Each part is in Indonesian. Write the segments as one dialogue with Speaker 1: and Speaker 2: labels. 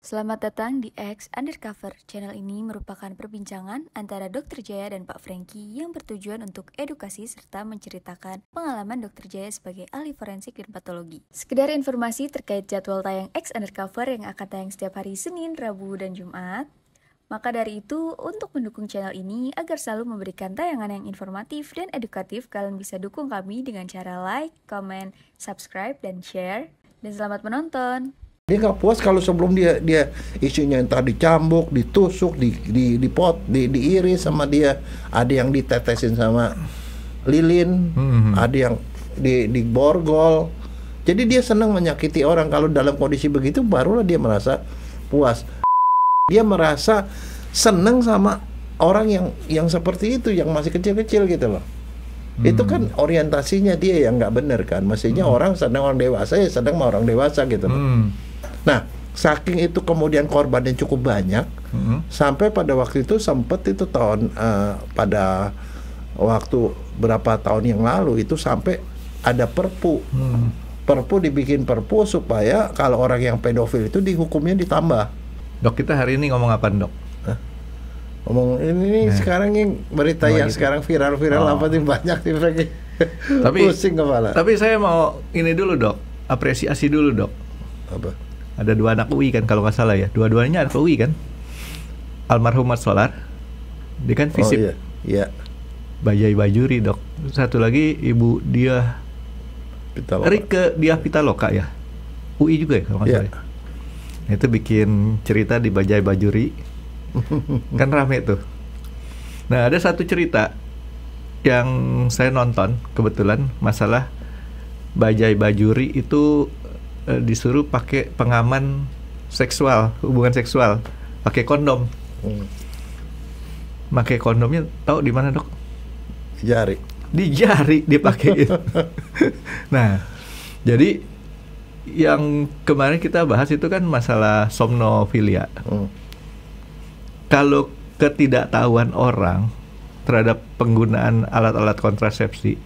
Speaker 1: Selamat datang di X Undercover. Channel ini merupakan perbincangan antara Dr. Jaya dan Pak Franky yang bertujuan untuk edukasi serta menceritakan pengalaman Dr. Jaya sebagai ahli forensik dan patologi. Sekedar informasi terkait jadwal tayang X Undercover yang akan tayang setiap hari Senin, Rabu, dan Jumat. Maka dari itu, untuk mendukung channel ini agar selalu memberikan tayangan yang informatif dan edukatif, kalian bisa dukung kami dengan cara like, comment, subscribe, dan share. Dan selamat menonton!
Speaker 2: Dia nggak puas kalau sebelum dia isunya entah dicambuk, ditusuk, diiris sama dia, ada yang ditetesin sama lilin, ada yang diborgol. Jadi dia senang menyakiti orang. Kalau dalam kondisi begitu barulah dia merasa puas. Dia merasa senang sama orang yang seperti itu, yang masih kecil-kecil gitu loh. Itu kan orientasinya dia yang nggak benar kan. Maksudnya orang sedang orang dewasa ya sedang sama orang dewasa gitu loh. Nah, saking itu kemudian korbannya cukup banyak, sampai pada waktu itu sempat itu pada waktu berapa tahun yang lalu itu sampai ada perpu. Perpu dibikin perpu supaya kalau orang yang pedofil itu dihukumnya ditambah.
Speaker 3: Dok, kita hari ini ngomong apa, Dok?
Speaker 2: Ngomong ini sekarang yang berita yang gitu. Sekarang viral-viral apa nih banyak nih Franky.
Speaker 3: Tapi
Speaker 2: pusing kepala.
Speaker 3: Tapi saya mau ini dulu, Dok. Apresiasi dulu, Dok.
Speaker 2: Apa?
Speaker 3: Ada 2 anak UI kan kalau nggak salah ya. Dua-duanya anak UI kan. Almarhum Mas Solar. Dia kan FISIP.
Speaker 2: Oh iya.
Speaker 3: Bajai Bajuri, Dok. Satu lagi Ibu Diah Rike Diah Pitaloka ya. UI juga ya kalau nggak salah. Itu bikin cerita di Bajai Bajuri. Kan rame tuh. Nah, ada satu cerita yang saya nonton kebetulan masalah Bajai Bajuri itu disuruh pakai pengaman seksual, hubungan seksual, pakai kondom. Pakai kondomnya tahu di mana, Dok?
Speaker 2: Jari.
Speaker 3: Di jari dipakai. Nah, jadi yang kemarin kita bahas itu kan masalah somnofilia. Kalau ketidaktahuan orang terhadap penggunaan alat-alat kontrasepsi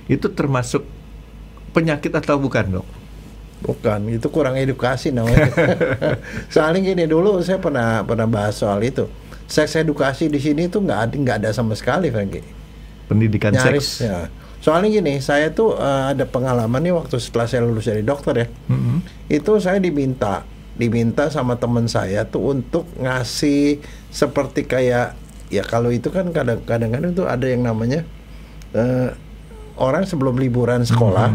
Speaker 3: itu termasuk penyakit atau bukan, Dok?
Speaker 2: Bukan, itu kurang edukasi namanya. Soalnya gini, dulu saya pernah bahas soal itu. Seks edukasi di sini tuh nggak ada sama sekali, Franky.
Speaker 3: Pendidikan
Speaker 2: nyaris,
Speaker 3: seks.
Speaker 2: Ya. Soalnya gini, saya tuh ada pengalaman nih waktu setelah saya lulus dari dokter ya. Itu saya diminta sama teman saya tuh untuk ngasih seperti kayak ya kalau itu kan kadang-kadang tuh ada yang namanya orang sebelum liburan sekolah,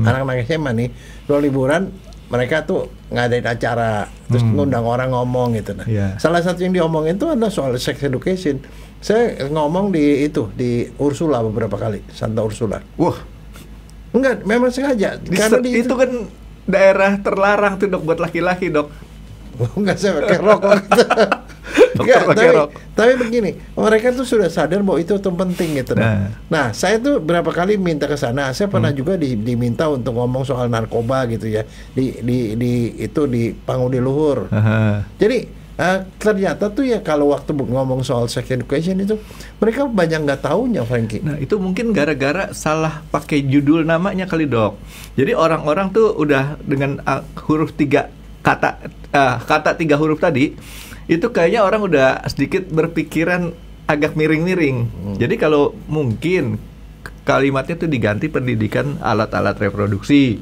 Speaker 2: anak-anak SMA nih, sebelum liburan mereka tuh ngadain acara, terus ngundang orang ngomong gitu. Nah, salah satu yang diomongin tuh adalah soal sex education. Saya ngomong di Ursula beberapa kali, Santa Ursula.
Speaker 3: Wah,
Speaker 2: enggak, memang sengaja.
Speaker 3: Karena itu kan daerah terlarang tuh, Dok, buat laki-laki, Dok.
Speaker 2: Enggak, saya pakai rok. Tapi begini, mereka tuh sudah sadar bahwa itu penting gitu. Nah, saya tuh berapa kali minta ke sana. Saya pernah juga diminta untuk ngomong soal narkoba gitu ya. Di Pangudi Luhur. Jadi ternyata tuh ya kalau waktu ngomong soal sex education itu mereka banyak nggak taunya, Franky.
Speaker 3: Nah, itu mungkin gara-gara salah pakai judul namanya kali, Dok. Jadi orang-orang tuh udah dengan huruf 3 kata 3 huruf tadi itu kayaknya orang udah sedikit berpikiran agak miring-miring. Jadi kalau mungkin kalimatnya tuh diganti pendidikan alat-alat reproduksi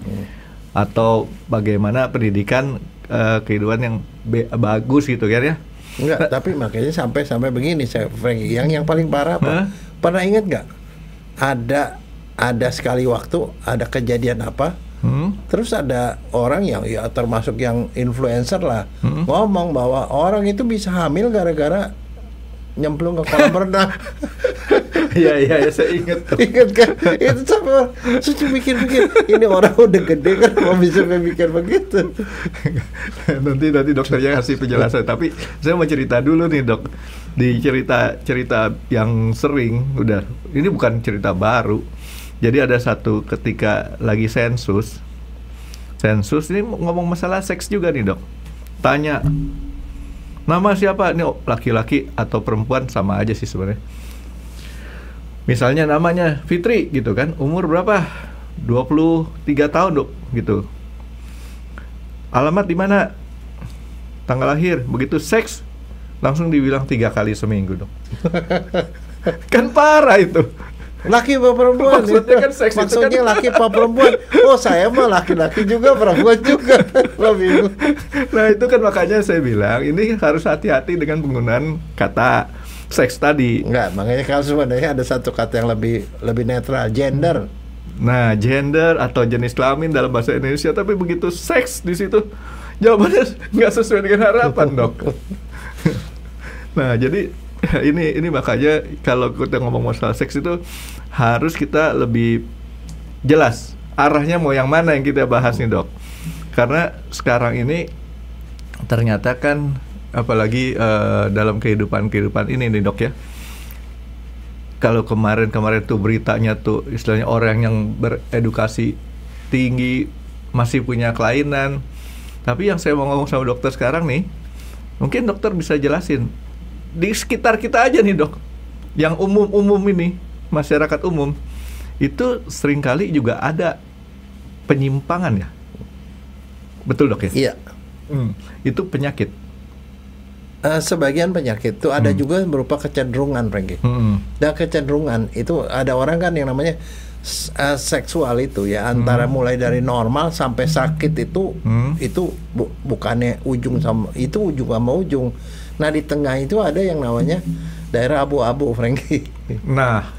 Speaker 3: atau bagaimana pendidikan kehidupan yang bagus gitu kan ya.
Speaker 2: Enggak, tapi makanya sampai begini saya Franky, yang paling parah apa? Pernah ingat nggak? Ada sekali waktu ada kejadian apa? Terus ada orang yang ya termasuk yang influencer lah ngomong bahwa orang itu bisa hamil gara-gara nyemplung ke kolam renang.
Speaker 3: Iya, saya ingat
Speaker 2: kan? Itu sama suci pikir-pikir ini orang udah gede kan mau bisa mikir begitu.
Speaker 3: nanti dokternya kasih penjelasan. Tapi saya mau cerita dulu nih, Dok. Di cerita yang sering udah, ini bukan cerita baru. Jadi ada satu ketika lagi sensus ini ngomong masalah seks juga nih, Dok. Tanya nama siapa nih, laki-laki atau perempuan sama aja sih sebenarnya. Misalnya namanya Fitri gitu kan, umur berapa? 23 tahun, Dok, gitu. Alamat di mana? tanggal lahir, begitu seks langsung dibilang 3 kali seminggu, Dok. Kan parah itu.
Speaker 2: Laki apa perempuan?
Speaker 3: Maksudnya kan seks itu
Speaker 2: maksudnya
Speaker 3: kan
Speaker 2: laki apa perempuan? Oh, saya mah laki-laki juga, perempuan juga. Lebih.
Speaker 3: Nah, itu kan makanya saya bilang ini harus hati-hati dengan penggunaan kata seks tadi.
Speaker 2: Enggak, makanya kalau sebenarnya ada satu kata yang lebih netral, gender.
Speaker 3: Nah, gender atau jenis kelamin dalam bahasa Indonesia, tapi begitu seks di situ jawabannya nggak sesuai dengan harapan, Dok. Nah, jadi ini makanya kalau kita ngomong masalah seks itu harus kita lebih jelas arahnya mau yang mana yang kita bahas nih, Dok. Karena sekarang ini ternyata kan apalagi dalam kehidupan ini nih, Dok ya. Kalau kemarin tuh beritanya tuh istilahnya orang yang beredukasi tinggi masih punya kelainan. Tapi yang saya mau ngomong sama dokter sekarang nih, mungkin dokter bisa jelasin di sekitar kita aja nih, Dok, yang umum ini, masyarakat umum itu seringkali juga ada penyimpangan ya, betul, Dok ya?
Speaker 2: Iya.
Speaker 3: Itu penyakit.
Speaker 2: Sebagian penyakit itu ada juga berupa kecenderungan, Frankie. Dan kecenderungan itu ada orang kan yang namanya seksual itu ya, antara mulai dari normal sampai sakit itu bukannya ujung sama ujung. Nah, di tengah itu ada yang namanya daerah abu-abu, Frankie.
Speaker 3: Nah,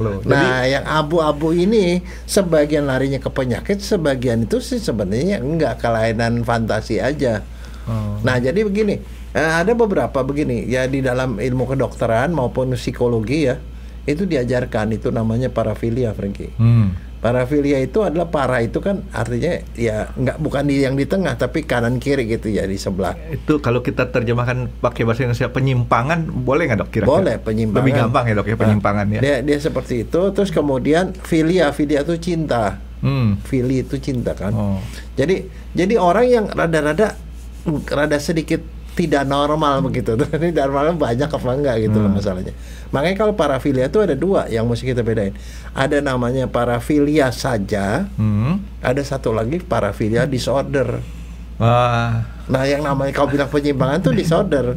Speaker 2: yang abu-abu ini sebagian larinya ke penyakit, sebagian itu sih sebenarnya enggak, kelainan fantasi aja. Nah, jadi begini, ada beberapa begini ya di dalam ilmu kedokteran maupun psikologi ya, itu diajarkan, itu namanya parafilia, Frankie. Parafilia itu adalah para itu kan artinya ya bukan yang di tengah tapi kanan kiri gitu ya, di sebelah.
Speaker 3: Itu kalau kita terjemahkan pakai bahasa Indonesia penyimpangan boleh nggak, Dok, kira-kira?
Speaker 2: Boleh, penyimpangan.
Speaker 3: Lebih gampang ya, Dok ya, penyimpangan ya.
Speaker 2: Dia seperti itu. Terus kemudian filia itu cinta. Fili itu cinta kan. Jadi orang yang rada sedikit tidak normal begitu. Ini normalnya banyak apa enggak gitu loh masalahnya. Makanya kalau parafilia itu ada 2 yang mesti kita bedain. Ada namanya parafilia saja, ada satu lagi parafilia disorder. Nah, yang namanya kau bilang penyimpangan itu disorder.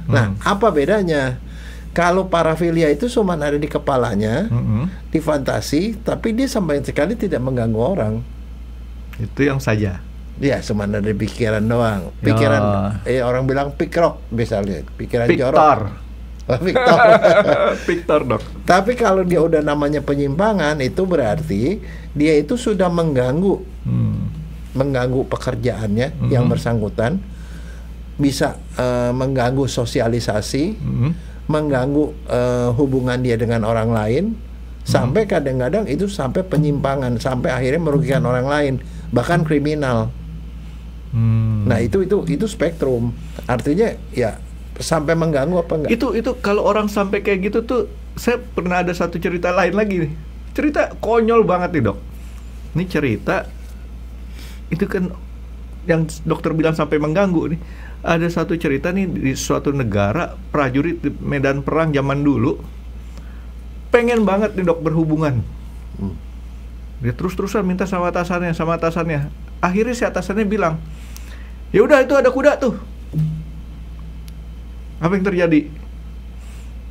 Speaker 2: Nah, apa bedanya? Kalau parafilia itu cuma ada di kepalanya, di fantasi, tapi dia sampai sekali tidak mengganggu orang.
Speaker 3: Itu yang saja.
Speaker 2: Dia cuma dari pikiran doang. Pikiran orang bilang pikrok misalnya, pikiran jorok. Victor.
Speaker 3: Victor, Dok.
Speaker 2: Tapi kalau dia udah namanya penyimpangan, itu berarti dia itu sudah mengganggu pekerjaannya yang bersangkutan, bisa mengganggu sosialisasi, mengganggu hubungan dia dengan orang lain, sampai kadang-kadang itu sampai penyimpangan, sampai akhirnya merugikan orang lain, bahkan kriminal. Nah, itu spektrum. Artinya ya sampai mengganggu apa enggak?
Speaker 3: Itu kalau orang sampai kayak gitu tuh, saya pernah ada satu cerita lain lagi nih. Cerita konyol banget nih, Dok. Ini cerita itu kan yang dokter bilang sampai mengganggu nih. Ada satu cerita nih di suatu negara, prajurit di medan perang zaman dulu pengen banget nih, Dok, berhubungan. Dia terus-terusan minta sama atasannya. Akhirnya si atasannya bilang, ya udah, itu ada kuda tuh. Apa yang terjadi?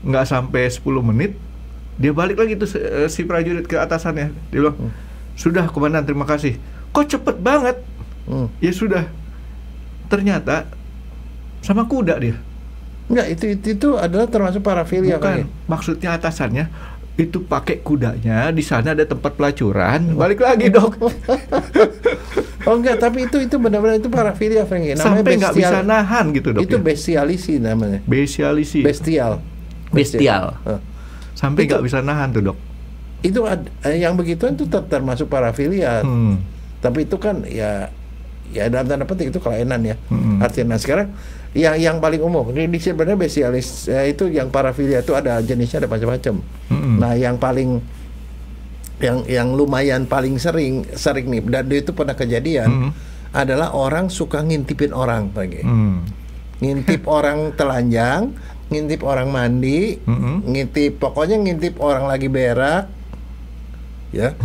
Speaker 3: Nggak sampai 10 menit dia balik lagi tuh si prajurit ke atasannya. Dia bilang, sudah komandan, terima kasih. Kok cepet banget? Ya sudah. Ternyata sama kuda dia.
Speaker 2: Enggak, itu adalah termasuk parafilia.
Speaker 3: Bukan, maksudnya atasannya itu pakai kudanya, di sana ada tempat pelacuran, balik lagi, Dok.
Speaker 2: Oh enggak, tapi itu benar-benar itu parafilia, Frankie. Namanya
Speaker 3: sampai nggak bisa nahan gitu, Dok.
Speaker 2: Itu bestialisi namanya. Bestial.
Speaker 3: Sampai nggak bisa nahan tuh, Dok.
Speaker 2: Itu yang begituan itu termasuk parafilia. Tapi itu kan ya dalam tanda petik itu kelainan ya. Artinya sekarang yang paling umum ini sebenarnya bestialis itu yang parafilia itu ada jenisnya, ada macam-macam. Nah, yang paling yang lumayan paling sering nih, dan itu pernah kejadian adalah orang suka ngintipin orang lagi. Ngintip orang telanjang, ngintip orang mandi, pokoknya ngintip orang lagi berak, ya,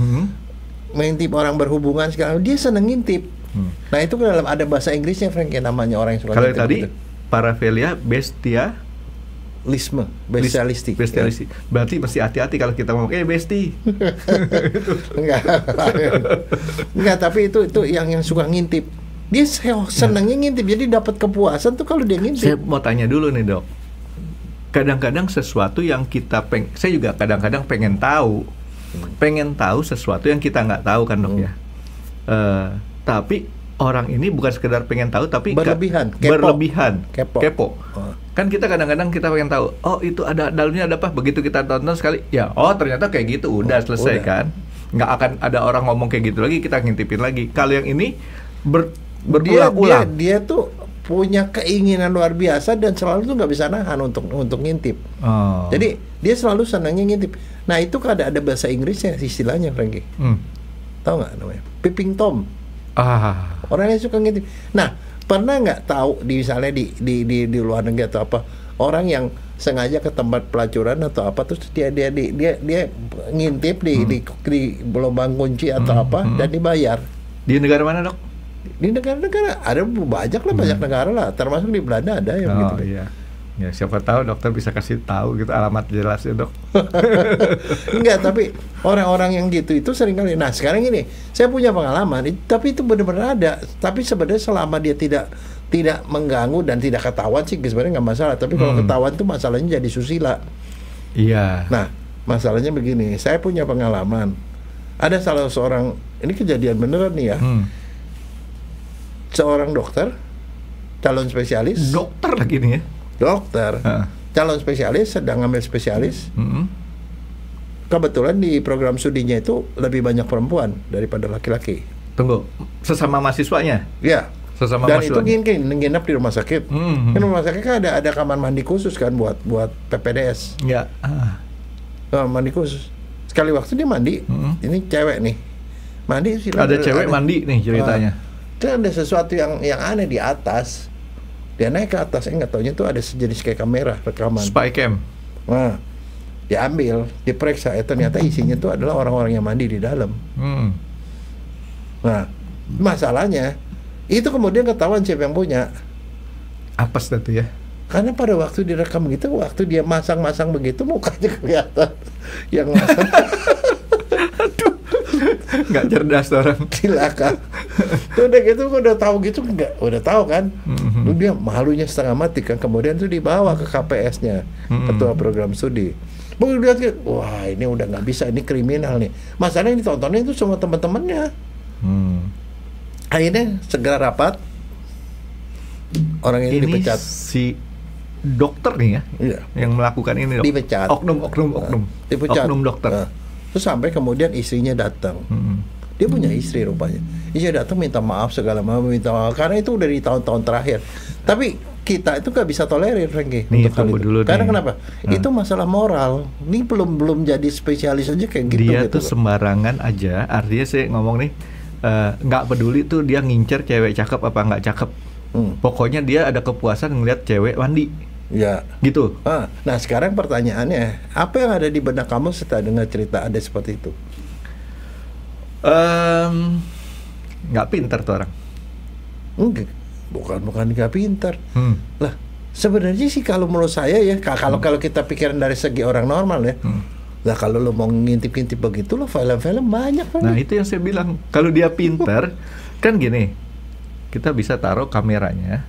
Speaker 2: ngintip orang berhubungan segala, dia seneng ngintip. Nah, itu dalam ada bahasa Inggrisnya, Frank, yang namanya orang yang suka
Speaker 3: kalau
Speaker 2: ngintip.
Speaker 3: tadi
Speaker 2: gitu.
Speaker 3: parafilia bestialisme. Berarti mesti hati-hati kalau kita ngomong besti.
Speaker 2: Enggak, tapi itu yang suka ngintip. Dia senangnya ngintip, jadi dapat kepuasan tuh kalau dia ngintip.
Speaker 3: Saya mau tanya dulu nih, Dok. Kadang-kadang sesuatu yang kita saya juga kadang-kadang pengen tahu sesuatu yang kita nggak tahu kan, Dok ya. Tapi orang ini bukan sekedar pengen tahu, tapi
Speaker 2: berlebihan,
Speaker 3: kepo. Kan kita kadang-kadang kita pengen tahu, itu ada dalamnya ada apa? Begitu kita tonton sekali, ya ternyata kayak gitu, udah selesai kan. Nggak akan ada orang ngomong kayak gitu lagi, kita ngintipin lagi. Kalau yang ini berulang-ulang.
Speaker 2: Dia tuh punya keinginan luar biasa dan selalu tuh nggak bisa nahan untuk ngintip. Jadi dia selalu senangnya ngintip. Nah itu kan ada bahasa Inggrisnya istilahnya, Frankie. Tahu nggak namanya? Peeping Tom. Orang yang suka ngintip. Nah pernah nggak tahu misalnya di luar negeri atau apa, orang yang sengaja ke tempat pelacuran atau apa, terus dia ngintip di lubang kunci atau apa dan dibayar.
Speaker 3: Di negara mana, Dok?
Speaker 2: Di negara-negara ada banyak negara lah, termasuk di Belanda ada yang begitu.
Speaker 3: Iya. Ya siapa tahu dokter bisa kasih tahu gitu alamat jelasnya, Dok.
Speaker 2: Enggak, tapi orang-orang yang gitu itu sering kali. Nah sekarang ini saya punya pengalaman, tapi itu benar-benar ada. Tapi sebenarnya selama dia tidak mengganggu dan tidak ketahuan sih sebenarnya nggak masalah. Tapi kalau ketahuan tuh masalahnya jadi susila.
Speaker 3: Iya.
Speaker 2: Nah masalahnya begini, saya punya pengalaman. Ada salah seorang, ini kejadian beneran nih ya. Seorang dokter, calon spesialis.
Speaker 3: Dokter lagi nih ya?
Speaker 2: Dokter, calon spesialis, sedang ngambil spesialis. Kebetulan di program studinya itu lebih banyak perempuan daripada laki-laki.
Speaker 3: Tunggu, sesama mahasiswanya?
Speaker 2: Ya.
Speaker 3: Sesama
Speaker 2: dan
Speaker 3: mahasiswanya.
Speaker 2: itu nginep di rumah sakit. Kan rumah sakit kan ada kamar mandi khusus kan buat PPDS.
Speaker 3: Ya.
Speaker 2: Mandi khusus. Sekali waktu dia mandi, ini cewek nih. Mandi
Speaker 3: ada cewek mandi nih ceritanya.
Speaker 2: Kan ada sesuatu yang aneh di atas. Dia naik ke atas, nggak taunya tuh ada sejenis kayak kamera rekaman.
Speaker 3: Spy cam.
Speaker 2: Nah, diambil, diperiksa, ternyata isinya tuh adalah orang-orang yang mandi di dalam. Nah, masalahnya itu kemudian ketahuan siapa yang punya.
Speaker 3: Apes itu ya.
Speaker 2: Karena pada waktu direkam gitu, waktu dia masang-masang begitu, mukanya kelihatan yang masang.
Speaker 3: Aduh. Nggak cerdas orang.
Speaker 2: Silakan. Udah gitu udah tahu gitu udah tahu kan. Dia malunya setengah mati kan. Kemudian tuh dibawa ke KPS-nya, ketua program studi. Begitu lihat, wah ini udah nggak bisa, ini kriminal nih. Masalahnya ditontonnya itu sama teman-temannya. Akhirnya segera rapat. Orang ini dipecat.
Speaker 3: Si dokter nih ya, yang melakukan ini, Dok.
Speaker 2: Dipecat.
Speaker 3: Oknum.
Speaker 2: Dipecat.
Speaker 3: Oknum dokter.
Speaker 2: Terus sampai kemudian istrinya datang. Dia punya istri rupanya. Istrinya datang minta maaf segala macam, minta maaf karena itu udah di tahun-tahun terakhir. Tapi kita itu nggak bisa tolerir, Frankie, untuk hal itu.
Speaker 3: Dulu
Speaker 2: karena kenapa? Itu masalah moral. Ini belum jadi spesialis aja kayak gitu.
Speaker 3: Dia tuh sembarangan aja. Artinya saya ngomong nih, nggak peduli tuh dia ngincer cewek cakep apa nggak cakep. Pokoknya dia ada kepuasan ngeliat cewek mandi.
Speaker 2: Ya,
Speaker 3: gitu.
Speaker 2: Nah sekarang pertanyaannya, apa yang ada di benak kamu setelah dengar cerita ada seperti itu?
Speaker 3: Nggak pintar tuh orang.
Speaker 2: Enggak, bukan nggak pintar. Lah, sebenarnya sih kalau menurut saya ya, kalau kita pikirin dari segi orang normal ya, lah kalau lo mau ngintip-ngintip begitu lo film-film banyak kan.
Speaker 3: Nah itu yang saya bilang, kalau dia pintar, kan gini, kita bisa taruh kameranya.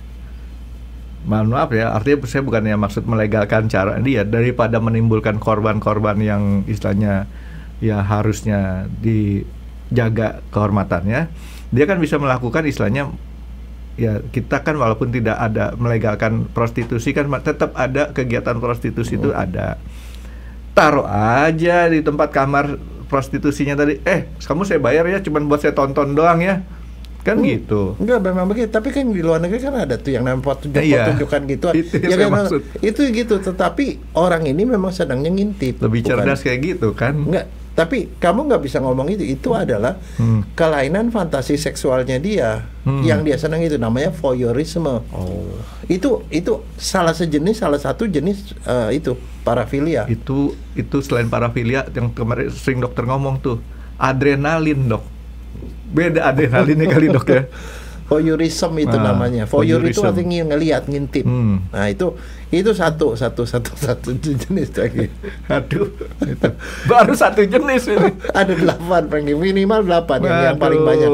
Speaker 3: Mohon maaf ya, artinya saya bukannya maksud melegalkan cara dia, daripada menimbulkan korban-korban yang istilahnya ya harusnya dijaga kehormatannya, dia kan bisa melakukan istilahnya ya, kita kan walaupun tidak ada melegalkan prostitusi kan tetap ada kegiatan prostitusi itu ada. Taruh aja di tempat kamar prostitusinya tadi, kamu saya bayar ya cuman buat saya tonton doang ya. Kan gitu.
Speaker 2: Enggak, memang begitu. Tapi kan di luar negeri kan ada tuh yang namanya pertunjukan gitu.
Speaker 3: Ya kan,
Speaker 2: itu gitu. Tetapi orang ini memang sedangnya ngintip.
Speaker 3: Lebih cerdas kayak gitu kan?
Speaker 2: Enggak. Tapi kamu nggak bisa ngomong itu. Itu adalah kelainan fantasi seksualnya dia. Yang dia senang itu namanya voyeurisme. Itu salah satu jenis itu parafilia.
Speaker 3: Itu selain parafilia yang kemarin sering dokter ngomong tuh, adrenalin, Dok. Beda adrenalinnya kali, Dok ya.
Speaker 2: voyeurism itu namanya. Voyeur itu artinya ngelihat, ngintip. Nah itu satu jenis lagi.
Speaker 3: Aduh, itu baru satu jenis ini.
Speaker 2: Ada 8, Frankie, minimal 8 yang paling banyak.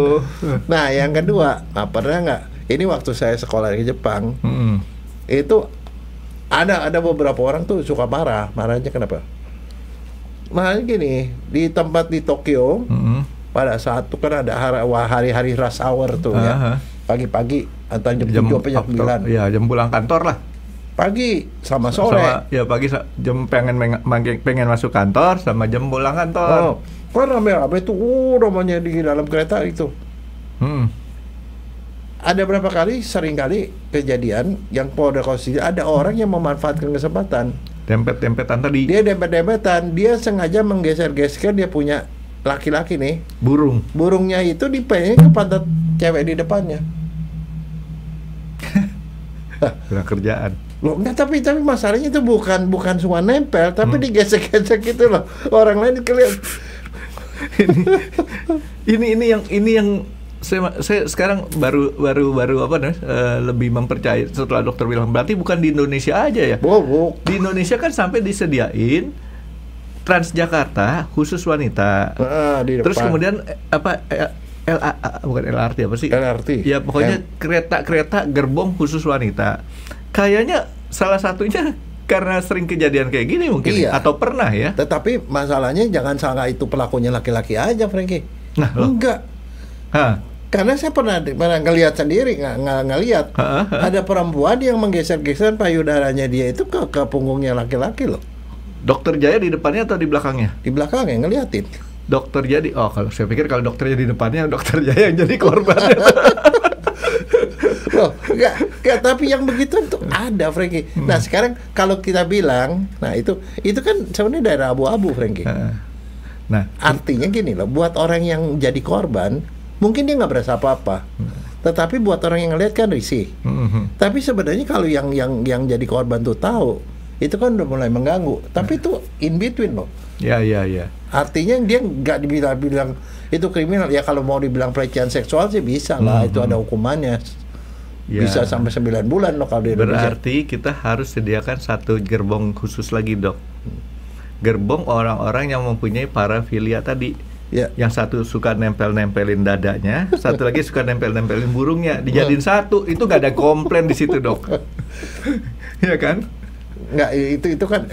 Speaker 2: Nah yang kedua, pernah nggak? Ini waktu saya sekolah di Jepang, itu ada beberapa orang tuh suka marahnya kenapa? Marahnya gini, di tempat di Tokyo. Pada saat itu kan ada hari-hari rush hour tuh ya. Pagi-pagi antara jam 7 sampai jam 9.
Speaker 3: Iya, jam pulang kantor lah.
Speaker 2: Pagi sama sore.
Speaker 3: Ya pagi jam pengen masuk kantor sama jam pulang kantor.
Speaker 2: Kan rame-rame itu namanya di dalam kereta itu. Ada berapa kali, sering kali kejadian yang pada kondisi ada orang yang memanfaatkan kesempatan.
Speaker 3: Dempet-dempetan tadi.
Speaker 2: Dia dempet-dempetan, dia sengaja menggeser-geser, dia punya laki-laki nih, burungnya itu dipengen ke pantat cewek di depannya.
Speaker 3: Kurang kerjaan.
Speaker 2: Loh, enggak, tapi masalahnya itu bukan cuma nempel, tapi digesek-gesek gitu loh. Orang lain kelihatan.
Speaker 3: ini yang saya sekarang baru lebih mempercayai setelah dokter bilang berarti bukan di Indonesia aja ya. Di Indonesia kan sampai disediain Transjakarta khusus wanita. Terus kemudian bukan LRT apa sih?
Speaker 2: LRT.
Speaker 3: Ya pokoknya kereta gerbong khusus wanita. Kayaknya salah satunya karena sering kejadian kayak gini mungkin.
Speaker 2: Iya.
Speaker 3: Atau pernah ya.
Speaker 2: Tetapi masalahnya jangan salah itu pelakunya laki-laki aja, Frankie.
Speaker 3: Nah,
Speaker 2: enggak. Karena saya pernah ngelihat sendiri, ngelihat ada perempuan yang menggeser-geser payudaranya dia itu ke punggungnya laki-laki loh.
Speaker 3: Dokter Jaya di depannya atau di belakangnya?
Speaker 2: Di belakangnya, ngeliatin.
Speaker 3: Dokter Jaya kalau saya pikir kalau dokternya di depannya, dokter Jaya yang jadi korban.
Speaker 2: Loh, enggak, tapi yang begitu tuh ada, Frankie. Nah, sekarang kalau kita bilang, nah itu kan sebenarnya daerah abu-abu, Frankie. Nah, artinya gini loh, buat orang yang jadi korban, mungkin dia nggak berasa apa-apa. Tetapi buat orang yang ngeliat kan risih. Tapi sebenarnya kalau yang jadi korban tuh tahu, itu kan udah mulai mengganggu. Tapi itu in between loh.
Speaker 3: Ya.
Speaker 2: Artinya dia nggak dibilang itu kriminal. Ya kalau mau dibilang pelecehan seksual sih bisa lah. Itu ada hukumannya. Ya. Bisa sampai 9 bulan loh kalau di Indonesia.
Speaker 3: Berarti kita harus sediakan satu gerbong khusus lagi, Dok. Gerbong orang-orang yang mempunyai parafilia tadi. Ya. Yang satu suka nempel-nempelin dadanya, satu lagi suka nempel-nempelin burungnya. Dijadiin satu, itu nggak ada komplain di situ, Dok. Iya kan?
Speaker 2: Nggak, itu kan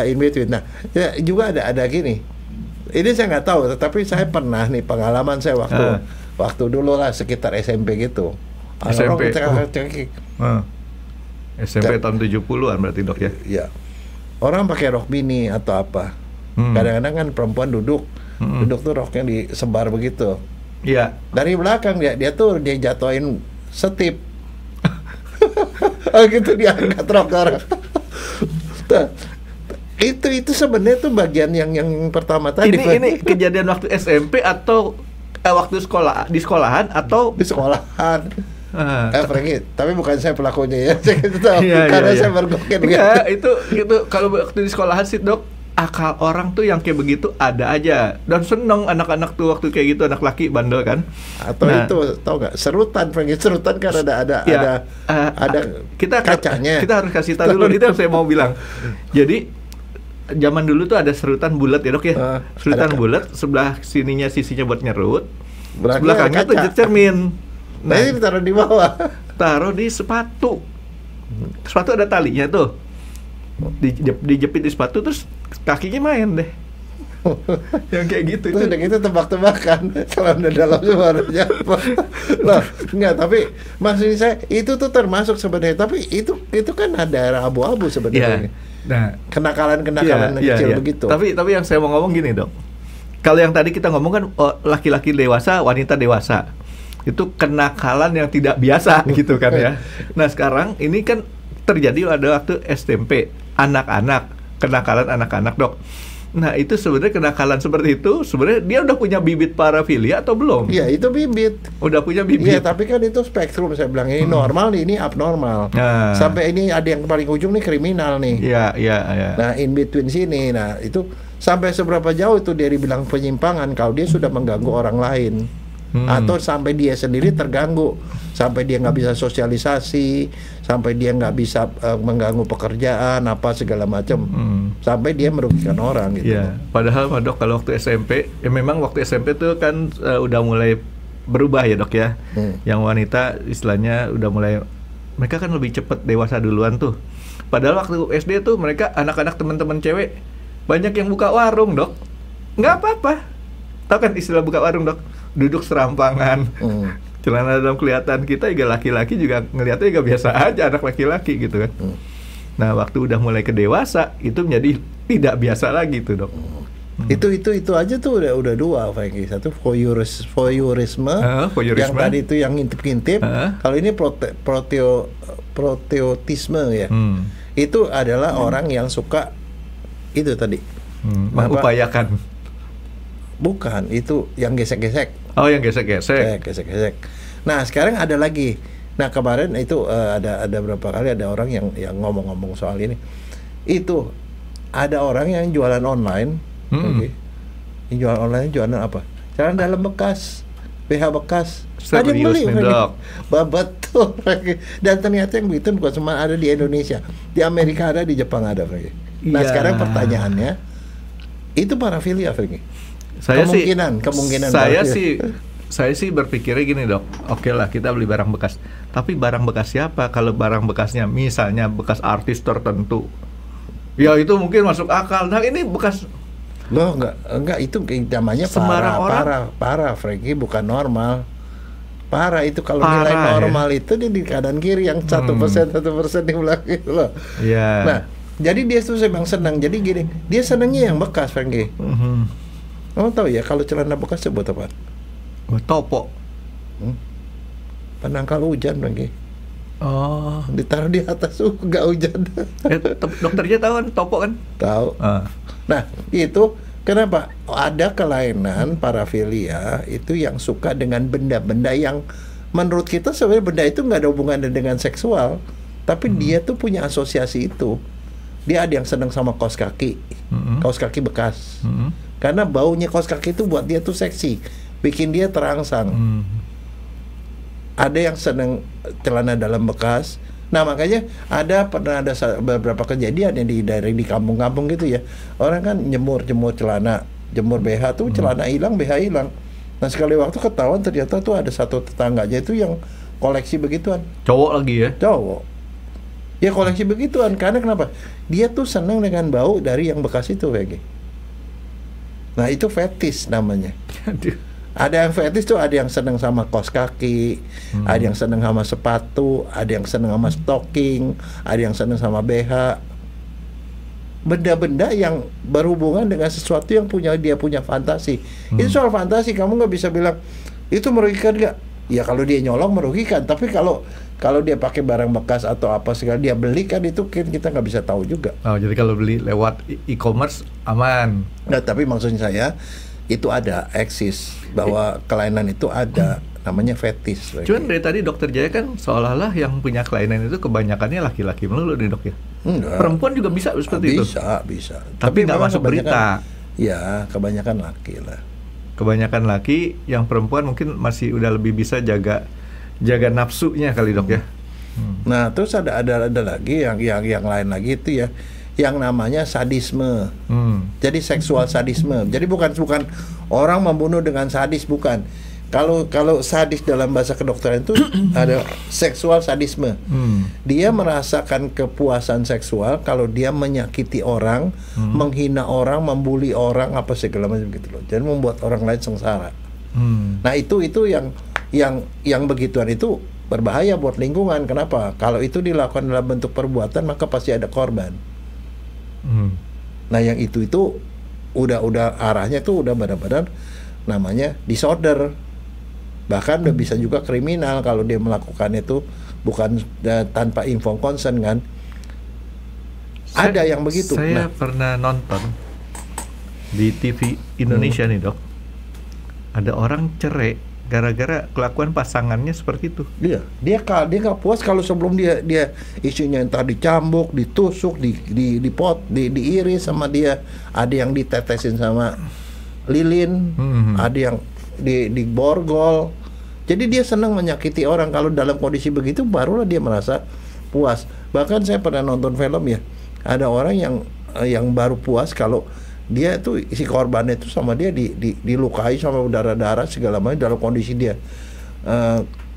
Speaker 2: in between. Nah, ya, juga ada gini. Ini saya nggak tahu, tetapi saya pernah nih pengalaman saya waktu dulu lah sekitar SMP gitu.
Speaker 3: SMP. SMP tahun 70-an berarti, Dok ya?
Speaker 2: Iya. Orang pakai rok mini atau apa. Kadang-kadang kan perempuan duduk tuh roknya disebar begitu.
Speaker 3: Iya.
Speaker 2: Dari belakang dia jatuhin setip. Gitu dia angkat rok orang. Itu sebenarnya tuh bagian yang pertama tadi.
Speaker 3: Ini kejadian waktu SMP atau waktu di sekolahan atau
Speaker 2: di sekolahan. Frankie, tapi bukan saya pelakunya ya. Saya tahu karena saya bergokin.
Speaker 3: Itu kalau waktu di sekolahan sih, Dok, akal orang tuh yang kayak begitu ada aja. Dan seneng anak-anak tuh waktu kayak gitu, anak laki bandel kan.
Speaker 2: Atau itu tahu nggak, serutan, Frankie, serutan kan ada kacanya.
Speaker 3: Kita harus kasih tahu dulu, itu yang saya mau bilang. Jadi zaman dulu tuh ada serutan bulat ya, Dok ya. Serutan bulat, sebelah sisinya buat nyerut, belakangnya tuh cermin.
Speaker 2: Nah, ini taruh di bawah.
Speaker 3: Taruh di sepatu. Sepatu ada talinya tuh. Dijepit di sepatu terus kakinya main deh. Yang kayak gitu.
Speaker 2: Terus udah gitu tebak-tebakan. Kalau udah dalamnya baru jatuh. Loh, enggak, tapi maksudnya saya itu tuh termasuk sebenarnya. Tapi itu kan ada abu-abu sebenarnya. Nah, kenakalan kecil begitu.
Speaker 3: Tapi yang saya mau ngomong gini, Dok. Kalau yang tadi kita ngomong kan laki-laki dewasa, wanita dewasa. Itu kenakalan yang tidak biasa gitu kan ya. Nah sekarang ini kan terjadi pada waktu SMP, anak-anak, kenakalan anak-anak, Dok. Nah itu sebenarnya kenakalan seperti itu, sebenarnya dia udah punya bibit parafilia atau belum?
Speaker 2: Iya, itu bibit.
Speaker 3: Udah punya bibit.
Speaker 2: Iya, tapi kan itu spektrum, saya bilang ini normal, ini abnormal. Sampai ini ada yang paling ujung nih kriminal nih.
Speaker 3: Iya.
Speaker 2: Nah in between sini, nah itu sampai seberapa jauh itu dia dibilang penyimpangan kalau dia sudah mengganggu orang lain. atau sampai dia sendiri terganggu, sampai dia nggak bisa sosialisasi, sampai dia nggak bisa mengganggu pekerjaan apa segala macam, sampai dia merugikan orang gitu.
Speaker 3: Ya, padahal Pak Dok kalau waktu SMP, ya memang waktu SMP tuh kan udah mulai berubah ya Dok ya. Yang wanita istilahnya udah mulai, mereka kan lebih cepat dewasa duluan tuh. Padahal waktu SD tuh mereka anak-anak teman-teman cewek banyak yang buka warung Dok. Nggak apa-apa. Tahu kan istilah buka warung Dok? Duduk serampangan. Celana dalam kelihatan, kita juga laki-laki juga ngelihatnya juga biasa aja, anak laki-laki gitu kan. Nah, waktu udah mulai ke dewasa itu menjadi tidak biasa lagi tuh Dok.
Speaker 2: Itu aja tuh udah dua, Frankie. Satu voyeurisme, yang tadi itu yang ngintip-ngintip. Kalau ini proteotisme ya. Itu adalah orang yang suka itu tadi.
Speaker 3: Mengupayakan.
Speaker 2: Bukan, itu yang gesek-gesek.
Speaker 3: Oh, yang gesek-gesek.
Speaker 2: Gesek-gesek. Nah, sekarang ada lagi. Nah, kemarin itu ada beberapa kali ada orang yang ngomong-ngomong soal ini. Itu ada orang yang jualan online. Yang jualan online jualan apa? Celana dalam bekas, BH bekas. Ada yang beli, betul. Dan ternyata yang begitu bukan cuma ada di Indonesia, di Amerika ada, di Jepang ada. Nah, sekarang pertanyaannya, itu parafilia, kemungkinan.
Speaker 3: Saya sih berpikirnya gini Dok, oke lah kita beli barang bekas, tapi barang bekas siapa? Kalau barang bekasnya misalnya bekas artis tertentu, ya itu mungkin masuk akal. Nah ini bekas
Speaker 2: loh, enggak itu namanya parah, Frankie, bukan normal. Parah itu kalau nilai normal ya? Itu di kanan kiri yang 1% di belakang itu loh.
Speaker 3: Yeah.
Speaker 2: Nah, jadi dia tuh memang senang. Jadi gini, dia senangnya yang bekas, Frankie. Kamu tahu ya kalau celana bekas itu buat apa?
Speaker 3: Topo.
Speaker 2: Penangkal hujan, Frankie.
Speaker 3: Oh.
Speaker 2: Ditaruh di atas nggak hujan.
Speaker 3: Dokternya tahu kan topo kan?
Speaker 2: Tahu. Nah, itu kenapa ada kelainan parafilia itu yang suka dengan benda-benda yang menurut kita sebenarnya benda itu nggak ada hubungannya dengan seksual, tapi dia tuh punya asosiasi itu. Dia ada yang senang sama kaos kaki, kaos kaki bekas, karena baunya kaos kaki itu buat dia tuh seksi, bikin dia terangsang. Ada yang senang celana dalam bekas. Nah, makanya pernah ada beberapa kejadian yang di kampung-kampung gitu ya. Orang kan jemur celana, jemur BH tuh celana hilang, BH hilang. Nah, sekali waktu ketahuan ternyata tuh ada satu tetangganya itu yang koleksi begituan.
Speaker 3: Cowok lagi ya?
Speaker 2: Cowok. Ya koleksi begituan, karena kenapa? Dia tuh senang dengan bau dari yang bekas itu, Begi. Nah, itu fetish namanya. Ada yang fetish tuh, ada yang senang sama kaos kaki, ada yang senang sama sepatu, ada yang senang sama stocking, ada yang senang sama BH. Benda-benda yang berhubungan dengan sesuatu yang dia punya fantasi. Itu soal fantasi, kamu nggak bisa bilang itu merugikan nggak? Ya kalau dia nyolong merugikan, tapi kalau dia pakai barang bekas atau apa segala dia beli kan itu kita nggak bisa tahu juga.
Speaker 3: Oh, jadi kalau beli lewat e-commerce aman.
Speaker 2: Nah, tapi maksudnya saya itu eksis bahwa kelainan itu ada, namanya fetish.
Speaker 3: Cuman dari tadi Dokter Jaya kan seolah-olah yang punya kelainan itu kebanyakannya laki-laki melulu nih Dok ya.
Speaker 2: Enggak.
Speaker 3: Perempuan juga bisa seperti itu.
Speaker 2: Bisa.
Speaker 3: Tapi nggak masuk berita.
Speaker 2: Ya, kebanyakan laki lah.
Speaker 3: Kebanyakan laki, yang perempuan mungkin masih udah lebih bisa jaga nafsunya kali Dok ya.
Speaker 2: Nah, terus ada lagi yang lain lagi itu ya, yang namanya sadisme. Jadi seksual sadisme. Jadi bukan orang membunuh dengan sadis, bukan. Kalau sadis dalam bahasa kedokteran itu ada seksual sadisme. Dia merasakan kepuasan seksual kalau dia menyakiti orang, menghina orang, membuli orang, apa segala macam gitu loh. Jadi membuat orang lain sengsara. Nah, itu yang begituan itu berbahaya buat lingkungan. Kenapa? Kalau itu dilakukan dalam bentuk perbuatan, maka pasti ada korban. Nah, yang itu udah arahnya tuh udah benar-benar namanya disorder. Bahkan udah bisa juga kriminal kalau dia melakukan itu bukan tanpa informed consent kan. Ada yang begitu.
Speaker 3: Saya pernah nonton di TV Indonesia nih Dok. Ada orang cerai gara-gara kelakuan pasangannya seperti itu.
Speaker 2: Dia nggak puas kalau sebelum dia isunya entah dicambuk, ditusuk, diiris sama dia, ada yang ditetesin sama lilin, ada yang di borgol. Jadi dia senang menyakiti orang. Kalau dalam kondisi begitu barulah dia merasa puas. Bahkan saya pernah nonton film ya, ada orang yang baru puas kalau dia tuh si korbannya itu sama dia dilukai sama berdarah-darah segala macam dalam kondisi dia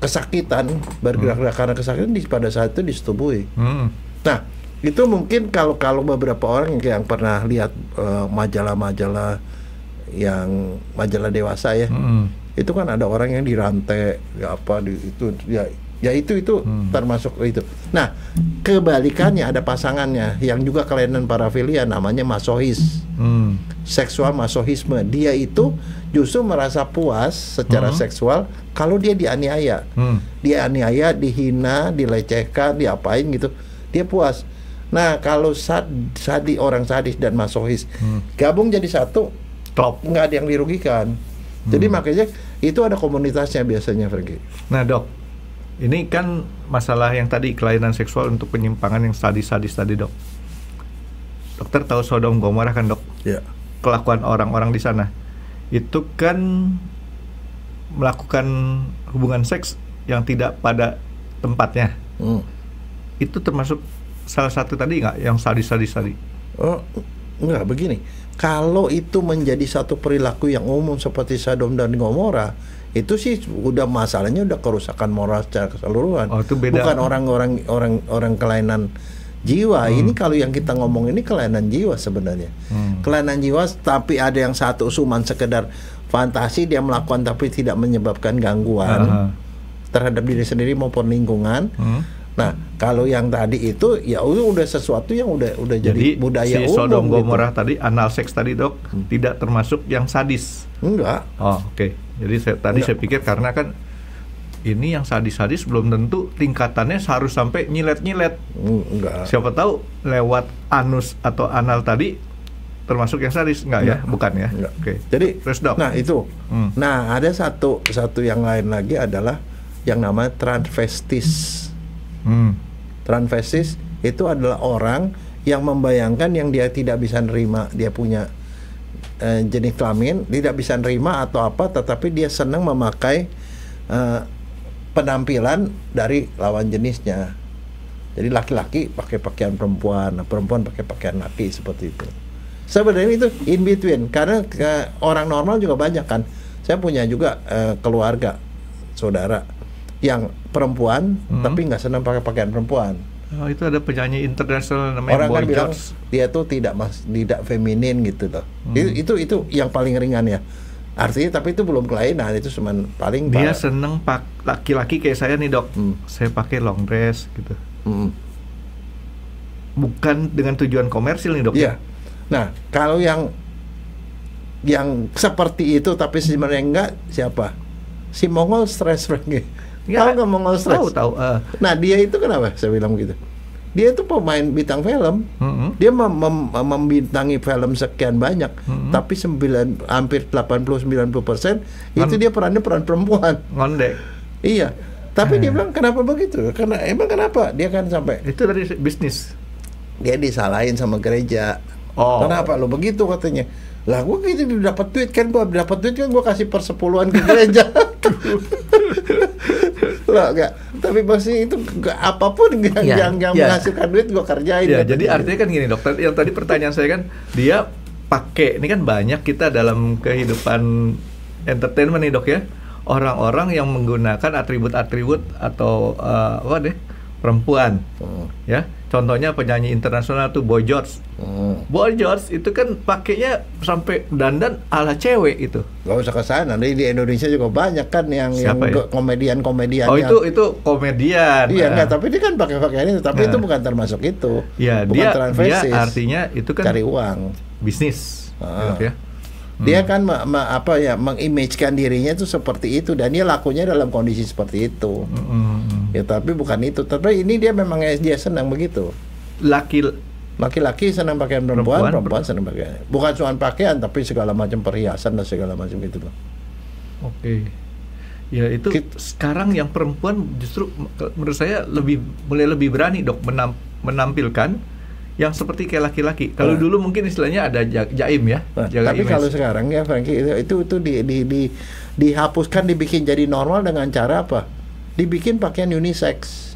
Speaker 2: kesakitan, bergerak-gerak karena kesakitan pada saat itu disetubui. Nah, itu mungkin kalau beberapa orang yang pernah lihat majalah-majalah yang majalah dewasa ya, itu kan ada orang yang dirantai itu termasuk itu. Nah, kebalikannya ada pasangannya yang juga kelainan parafilia namanya masohis. Seksual masohisme. Dia itu justru merasa puas secara seksual kalau dia dianiaya. Dianiaya, dihina, dilecehkan, diapain gitu. Dia puas. Nah, kalau orang sadis dan masohis gabung jadi satu, nggak ada yang dirugikan. Jadi makanya itu ada komunitasnya biasanya, Franky.
Speaker 3: Nah, Dok, ini kan masalah yang tadi kelainan seksual untuk penyimpangan yang sadis-sadis tadi, Dok. Dokter tahu Sodom Gomorrah kan, Dok?
Speaker 2: Ya.
Speaker 3: Kelakuan orang-orang di sana itu kan melakukan hubungan seks yang tidak pada tempatnya. Itu termasuk salah satu tadi nggak yang sadis-sadis tadi?
Speaker 2: Oh, enggak, begini. Kalau itu menjadi satu perilaku yang umum seperti Sodom dan Gomora, itu sih udah masalahnya udah kerusakan moral secara keseluruhan.
Speaker 3: Oh, itu beda.
Speaker 2: Bukan orang kelainan jiwa. Ini kalau yang kita ngomong ini kelainan jiwa sebenarnya. Kelainan jiwa, tapi ada yang satu cuman sekedar fantasi dia melakukan tapi tidak menyebabkan gangguan terhadap diri sendiri maupun lingkungan. Nah, kalau yang tadi itu ya udah sesuatu yang udah jadi budaya
Speaker 3: si
Speaker 2: umum.
Speaker 3: Sodom
Speaker 2: gitu.
Speaker 3: Gomorrah tadi, anal seks tadi, Dok, tidak termasuk yang sadis.
Speaker 2: Enggak.
Speaker 3: Oh, oke. Jadi saya pikir karena kan ini yang sadis-sadis belum tentu tingkatannya harus sampai nyilet-nyilet.
Speaker 2: Enggak.
Speaker 3: Siapa tahu lewat anus atau anal tadi termasuk yang sadis, enggak ya? Bukan ya?
Speaker 2: Enggak.
Speaker 3: Oke.
Speaker 2: Jadi
Speaker 3: terus, Dok.
Speaker 2: Nah, itu. Nah, ada satu yang lain lagi adalah yang namanya transvestis. Transvestis itu adalah orang yang membayangkan yang dia tidak bisa nerima, dia punya jenis kelamin, tidak bisa nerima atau apa, tetapi dia senang memakai penampilan dari lawan jenisnya. Jadi laki-laki pakai pakaian perempuan, perempuan pakai pakaian laki, seperti itu. Sebenarnya itu in between, karena orang normal juga banyak kan. Saya punya juga keluarga, saudara yang perempuan tapi nggak senang pakai pakaian perempuan.
Speaker 3: Oh, itu ada penyanyi internasional namanya
Speaker 2: orang
Speaker 3: Boy
Speaker 2: kan bilang
Speaker 3: George.
Speaker 2: Dia tuh tidak feminin gitu loh. Itu yang paling ringan ya. Artinya tapi itu belum kelainan, itu cuman paling
Speaker 3: dia seneng laki-laki kayak saya nih, Dok. Saya pakai long dress gitu. Bukan dengan tujuan komersil nih, Dok.
Speaker 2: Iya. Nah, kalau yang seperti itu tapi sebenarnya enggak, siapa? Si Mongol stres, Franky. Tahu nggak Mongol stres?
Speaker 3: Tahu.
Speaker 2: Nah, dia itu kenapa saya bilang gitu? Dia itu pemain bintang film. Dia membintangi film sekian banyak, tapi hampir 80-90% itu dia peran perempuan.
Speaker 3: Ngondek.
Speaker 2: Iya. Tapi dia bilang kenapa begitu? Kenapa? Dia kan sampai
Speaker 3: itu dari bisnis.
Speaker 2: Dia disalahin sama gereja. Kenapa lo begitu katanya? Lah gue gitu dapat duit kan, gue kasih persepuluhan ke gereja. Loh enggak, tapi pasti itu apapun yang menghasilkan duit gue kerjain.
Speaker 3: Ya, jadi artinya kan gini, Dokter, yang tadi pertanyaan saya kan, dia pakai, ini kan banyak kita dalam kehidupan entertainment nih, Dok ya, orang-orang yang menggunakan atribut-atribut atau perempuan, ya. Contohnya penyanyi internasional tuh Boy George. Boy George itu kan pakainya sampai dandan ala cewek itu.
Speaker 2: Gak usah ke sana, di Indonesia juga banyak kan yang komedian-komedian.
Speaker 3: Oh, itu komedian.
Speaker 2: Iya, enggak, tapi dia kan pakai pakaian itu, tapi itu bukan termasuk itu.
Speaker 3: Iya, dia artinya itu kan
Speaker 2: cari uang,
Speaker 3: bisnis. Ya.
Speaker 2: Dia kan mengimage-kan dirinya itu seperti itu, dan dia lakunya dalam kondisi seperti itu. Ya, tapi bukan itu. Tapi ini dia memang dia senang begitu. Laki-laki senang pakaian perempuan senang pakaian. Bukan cuma pakaian, tapi segala macam perhiasan dan segala macam gitu loh.
Speaker 3: Oke. Ya, itu sekarang yang perempuan justru menurut saya mulai lebih berani, Dok, menampilkan yang seperti kayak laki-laki. Kalau dulu mungkin istilahnya ada jaim ya.
Speaker 2: Tapi kalau sekarang ya, Franky, itu dihapuskan, dibikin jadi normal dengan cara apa? Dibikin pakaian unisex.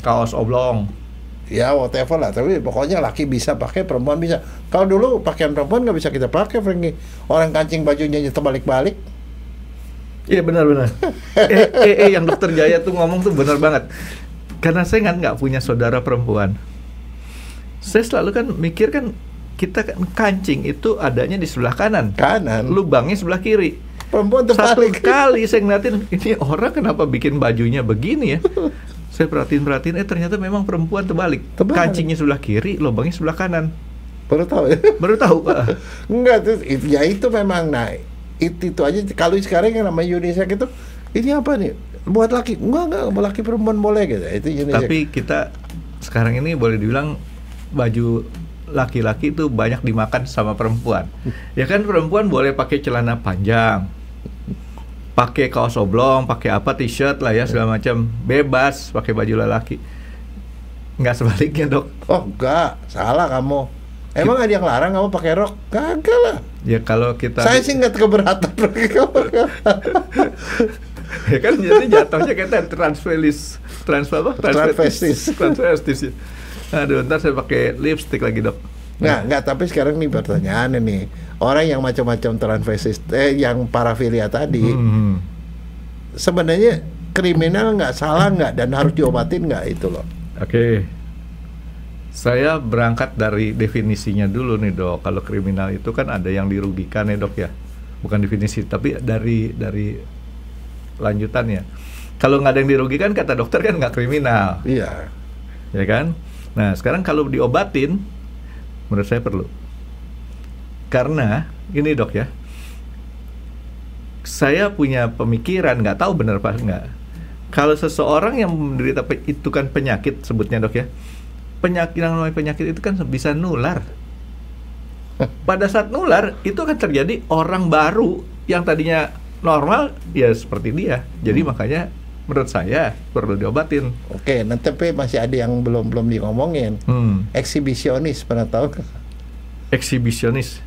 Speaker 3: Kaos oblong.
Speaker 2: Ya whatever lah, tapi pokoknya laki bisa pakai, perempuan bisa. Kalau dulu pakaian perempuan nggak bisa kita pakai, Frankie. Orang kancing bajunya terbalik-balik.
Speaker 3: Iya benar-benar. Yang Dokter Jaya tuh ngomong tuh benar banget. Karena saya nggak punya saudara perempuan. Saya selalu kan mikir kan, kita kan kancing itu adanya di sebelah kanan. Lubangnya sebelah kiri.
Speaker 2: Perempuan
Speaker 3: Satu
Speaker 2: terbalik.
Speaker 3: kali saya ngeliatin, ini orang kenapa bikin bajunya begini ya? Saya perhatiin, ternyata memang perempuan terbalik. Kancingnya sebelah kiri, lubangnya sebelah kanan.
Speaker 2: Baru tahu ya?
Speaker 3: Baru tahu.
Speaker 2: Enggak, ya itu memang, nah itu aja. Kalau sekarang yang namanya unisex itu, ini apa nih? Buat laki? Enggak, laki perempuan boleh gitu. Itu unisex.
Speaker 3: Tapi kita sekarang ini boleh dibilang baju laki-laki itu banyak dimakan sama perempuan. Ya kan, perempuan boleh pakai celana panjang, pakai kaos oblong, pakai apa, t-shirt lah ya, segala macam, bebas pakai baju lelaki. Nggak sebaliknya, Dok.
Speaker 2: Oh enggak, salah kamu. Emang ada yang larang kamu pakai rok? Kagak lah.
Speaker 3: Ya kalau kita,
Speaker 2: saya sih nggak keberatan pakai kamu.
Speaker 3: Ya kan, jadi jatuhnya kita transvestis. Aduh, ntar saya pakai lipstick lagi, Dok.
Speaker 2: Nggak, tapi sekarang nih pertanyaannya nih, orang yang macam-macam transvestis, yang parafilia tadi, sebenarnya kriminal nggak, salah nggak, dan harus diobatin nggak itu loh?
Speaker 3: Oke. Saya berangkat dari definisinya dulu nih, Dok. Kalau kriminal itu kan ada yang dirugikan ya, Dok ya. Bukan definisi, tapi dari lanjutannya. Kalau nggak ada yang dirugikan, kata dokter kan nggak kriminal.
Speaker 2: Iya.
Speaker 3: Ya kan? Nah, sekarang kalau diobatin, menurut saya perlu. Karena, gini Dok ya, saya punya pemikiran, nggak tahu benar apa nggak. Kalau seseorang yang menderita itu kan penyakit, sebutnya Dok ya, yang namanya penyakit itu kan bisa nular. Pada saat nular, itu akan terjadi orang baru yang tadinya normal, ya seperti dia. Jadi makanya menurut saya perlu diobatin.
Speaker 2: Oke, nanti tapi masih ada yang belum diomongin. Eksibisionis, pernah tahu?
Speaker 3: Eksibisionis,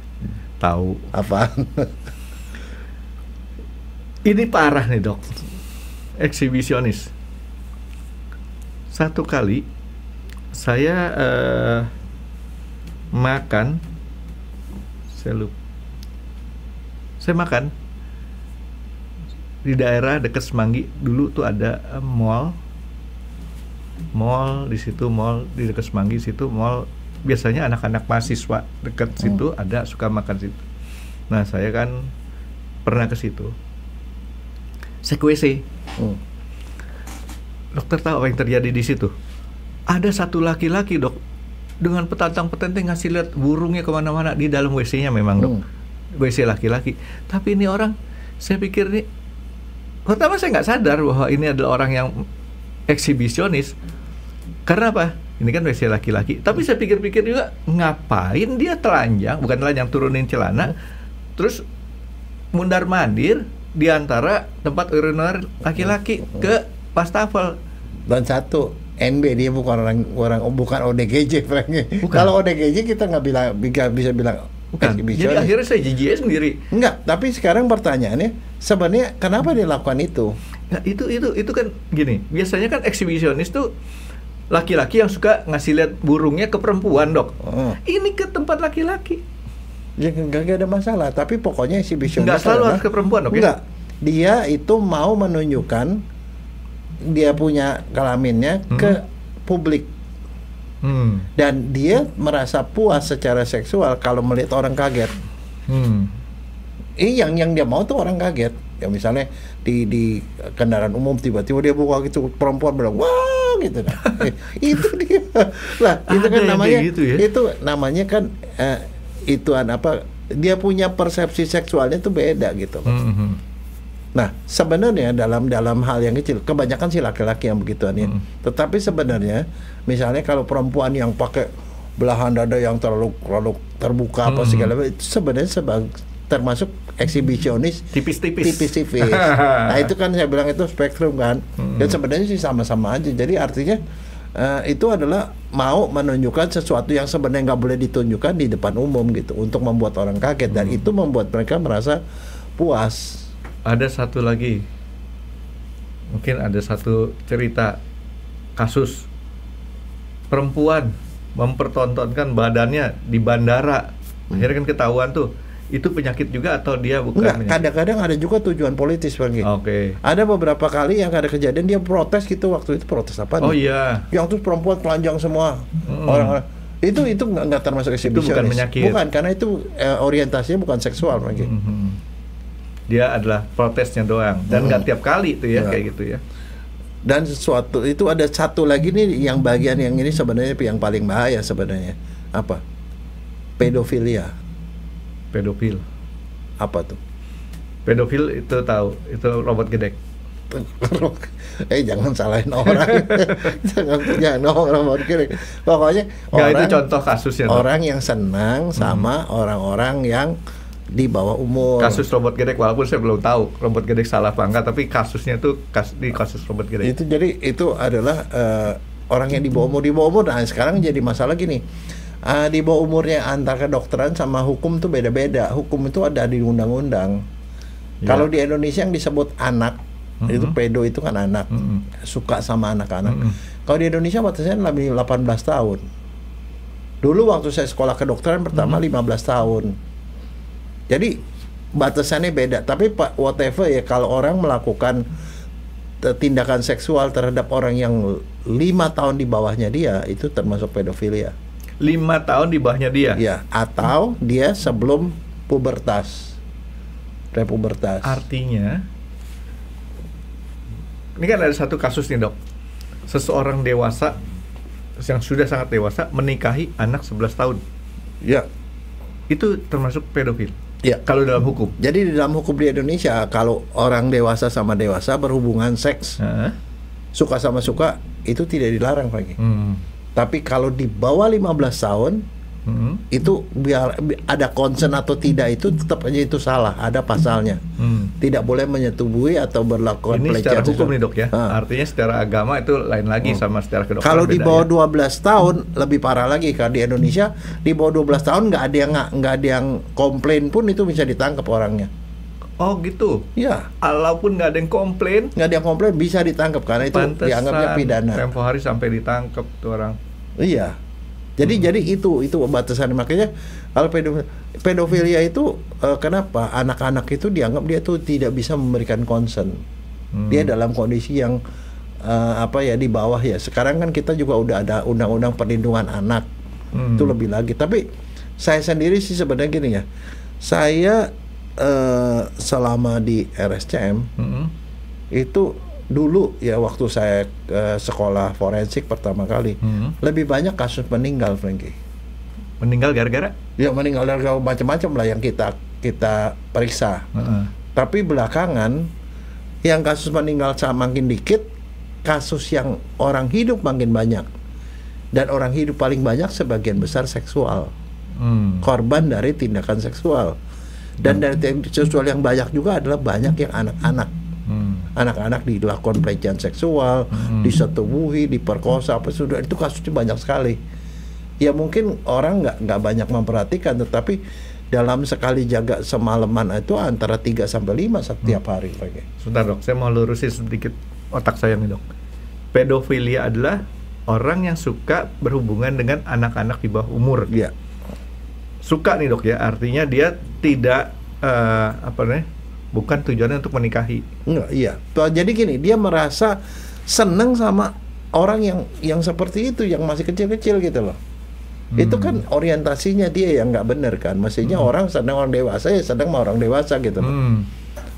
Speaker 3: tahu.
Speaker 2: Apaan?
Speaker 3: Ini parah nih, Dok. Eksibisionis. Satu kali saya makan, saya makan di daerah dekat Semanggi. Dulu tuh ada mall di situ, mall di dekat Semanggi situ, mall biasanya anak-anak mahasiswa dekat situ ada suka makan situ. Nah, saya kan pernah ke situ. Saya ke WC. Dokter tahu apa yang terjadi di situ? Ada satu laki-laki, Dok, dengan petantang-petenteng ngasih lihat burungnya kemana-mana di dalam WC-nya memang, Dok. WC laki-laki. Tapi ini orang, saya pikir nih, pertama saya nggak sadar bahwa ini adalah orang yang eksibisionis. Karena apa? Ini kan WC laki-laki. Tapi saya pikir-pikir juga, ngapain dia telanjang, bukan telanjang, turunin celana, terus mundar-mandir di antara tempat uriner laki-laki ke wastafel.
Speaker 2: Dan satu, NB, dia bukan bukan ODGJ, Kalau ODGJ kita nggak bisa bilang
Speaker 3: bukan. Jadi akhirnya saya jijik sendiri.
Speaker 2: Enggak, tapi sekarang pertanyaannya, sebenarnya kenapa dia lakukan itu?
Speaker 3: Nah, itu kan gini, biasanya kan eksibisionis tuh laki-laki yang suka ngasih lihat burungnya ke perempuan, Dok. Ini ke tempat laki-laki.
Speaker 2: Ya nggak ada masalah, tapi pokoknya eksibisionis
Speaker 3: nggak selalu harus ke perempuan, Dok.
Speaker 2: Enggak, dia itu mau menunjukkan dia punya kelaminnya ke publik. Dan dia merasa puas secara seksual kalau melihat orang kaget. Yang dia mau tuh orang kaget. Ya misalnya di kendaraan umum tiba-tiba dia buka gitu, perempuan bilang wah gitu. Nah. Itu dia. Lah, itu kan namanya gitu ya? Itu namanya kan dia punya persepsi seksualnya tuh beda gitu. Nah, sebenarnya dalam hal yang kecil, kebanyakan sih laki-laki yang begituan ya. Tetapi sebenarnya, misalnya kalau perempuan yang pakai belahan dada yang terlalu terbuka apa segala macam, itu sebenarnya termasuk eksibisionis tipis-tipis. Nah, itu kan saya bilang itu spektrum kan. Dan sebenarnya sih sama-sama aja. Jadi artinya itu adalah mau menunjukkan sesuatu yang sebenarnya nggak boleh ditunjukkan di depan umum gitu, untuk membuat orang kaget, dan itu membuat mereka merasa puas.
Speaker 3: Ada satu lagi, mungkin ada satu cerita kasus perempuan mempertontonkan badannya di bandara, akhirnya kan ketahuan tuh. Itu penyakit juga atau dia bukan?
Speaker 2: Enggak, kadang-kadang ada juga tujuan politis, Bang.
Speaker 3: Oke.
Speaker 2: Ada beberapa kali yang ada kejadian dia protes gitu, waktu itu protes apa?
Speaker 3: Oh iya.
Speaker 2: Yang tuh perempuan telanjang semua. Orang-orang itu nggak termasuk eksibisionis.
Speaker 3: Itu bukan penyakit.
Speaker 2: Bukan, karena itu orientasinya bukan seksual, Bang.
Speaker 3: Dia adalah protesnya doang dan nggak tiap kali tuh ya kayak gitu ya.
Speaker 2: Dan sesuatu itu ada satu lagi nih yang bagian yang ini sebenarnya yang paling bahaya sebenarnya. Apa? Pedofilia.
Speaker 3: Pedofil.
Speaker 2: Apa tuh?
Speaker 3: Pedofil itu tahu, itu robot gedek.
Speaker 2: Jangan salahin orang. jangan robot gedek. Pokoknya
Speaker 3: orang, itu contoh kasusnya.
Speaker 2: Orang yang senang sama orang-orang yang di bawah umur.
Speaker 3: Kasus robot gedek, walaupun saya belum tahu robot gedek salah apa enggak, tapi kasusnya tuh di kasus robot gedek.
Speaker 2: Itu jadi itu adalah orang yang di bawah umur. Nah, sekarang jadi masalah gini. Di bawah umurnya antara kedokteran sama hukum tuh beda-beda. Hukum itu ada di undang-undang. Kalau di Indonesia yang disebut anak, itu pedo itu kan anak, suka sama anak-anak. Kalau di Indonesia batasnya lebih 18 tahun. Dulu waktu saya sekolah kedokteran pertama 15 tahun. Jadi batasannya beda. Tapi whatever ya, kalau orang melakukan tindakan seksual terhadap orang yang 5 tahun di bawahnya dia, itu termasuk pedofilia.
Speaker 3: 5 tahun di bawahnya dia?
Speaker 2: Ya, atau dia sebelum pubertas, prepubertas.
Speaker 3: Artinya, ini kan ada satu kasus nih, Dok. Seseorang dewasa, yang sudah sangat dewasa, menikahi anak 11 tahun.
Speaker 2: Ya.
Speaker 3: Itu termasuk pedofil?
Speaker 2: Ya.
Speaker 3: Kalau dalam hukum?
Speaker 2: Jadi di dalam hukum di Indonesia, kalau orang dewasa sama dewasa berhubungan seks, suka sama suka, itu tidak dilarang lagi. Tapi kalau di bawah 15 tahun, itu biar ada concern atau tidak, itu tetap aja itu salah, ada pasalnya. Tidak boleh menyetubuhi atau berlakukan pelecehan.
Speaker 3: Ini secara hukum nih, Dok ya. Artinya secara agama itu lain lagi sama secara kedokteran.
Speaker 2: Kalau di bawah 12 tahun lebih parah lagi. Kalau di Indonesia di bawah 12 tahun nggak ada yang komplain pun itu bisa ditangkap orangnya.
Speaker 3: Oh gitu.
Speaker 2: Iya.
Speaker 3: Walaupun nggak ada yang komplain.
Speaker 2: Nggak ada yang komplain bisa ditangkap karena itu dianggapnya pidana.
Speaker 3: Tempo hari sampai ditangkap tuh orang.
Speaker 2: Iya. Jadi itu batasan. Makanya kalau pedofilia itu kenapa anak-anak itu dianggap dia tuh tidak bisa memberikan concern. Dia dalam kondisi yang di bawah ya. Sekarang kan kita juga udah ada undang-undang perlindungan anak. Itu lebih lagi. Tapi saya sendiri sih sebenarnya gini ya. Saya selama di RSCM itu dulu ya waktu saya sekolah forensik pertama kali lebih banyak kasus meninggal, Frankie.
Speaker 3: Meninggal gara-gara?
Speaker 2: Ya meninggal gara-gara macam-macam lah yang kita periksa. Tapi belakangan yang kasus meninggal makin dikit, kasus yang orang hidup makin banyak. Dan orang hidup paling banyak sebagian besar seksual. Korban dari tindakan seksual. Dan dari seksual yang banyak juga adalah banyak yang anak-anak. Anak-anak dilakukan pelecehan seksual, disetubuhi, diperkosa, apa sudah, itu kasusnya banyak sekali. Ya mungkin orang nggak banyak memperhatikan, tetapi dalam sekali jaga semalaman itu antara 3 sampai 5 setiap hari.
Speaker 3: Sebentar, Dok, saya mau lurusin sedikit otak saya nih, Dok. Pedofilia adalah orang yang suka berhubungan dengan anak-anak di bawah umur.
Speaker 2: Iya.
Speaker 3: Suka nih, Dok ya, artinya dia tidak bukan tujuannya untuk menikahi.
Speaker 2: Enggak, iya. Jadi gini, dia merasa senang sama orang yang seperti itu, yang masih kecil-kecil gitu loh. Itu kan orientasinya dia yang nggak benar kan. Maksudnya orang senang orang dewasa ya senang sama orang dewasa gitu loh.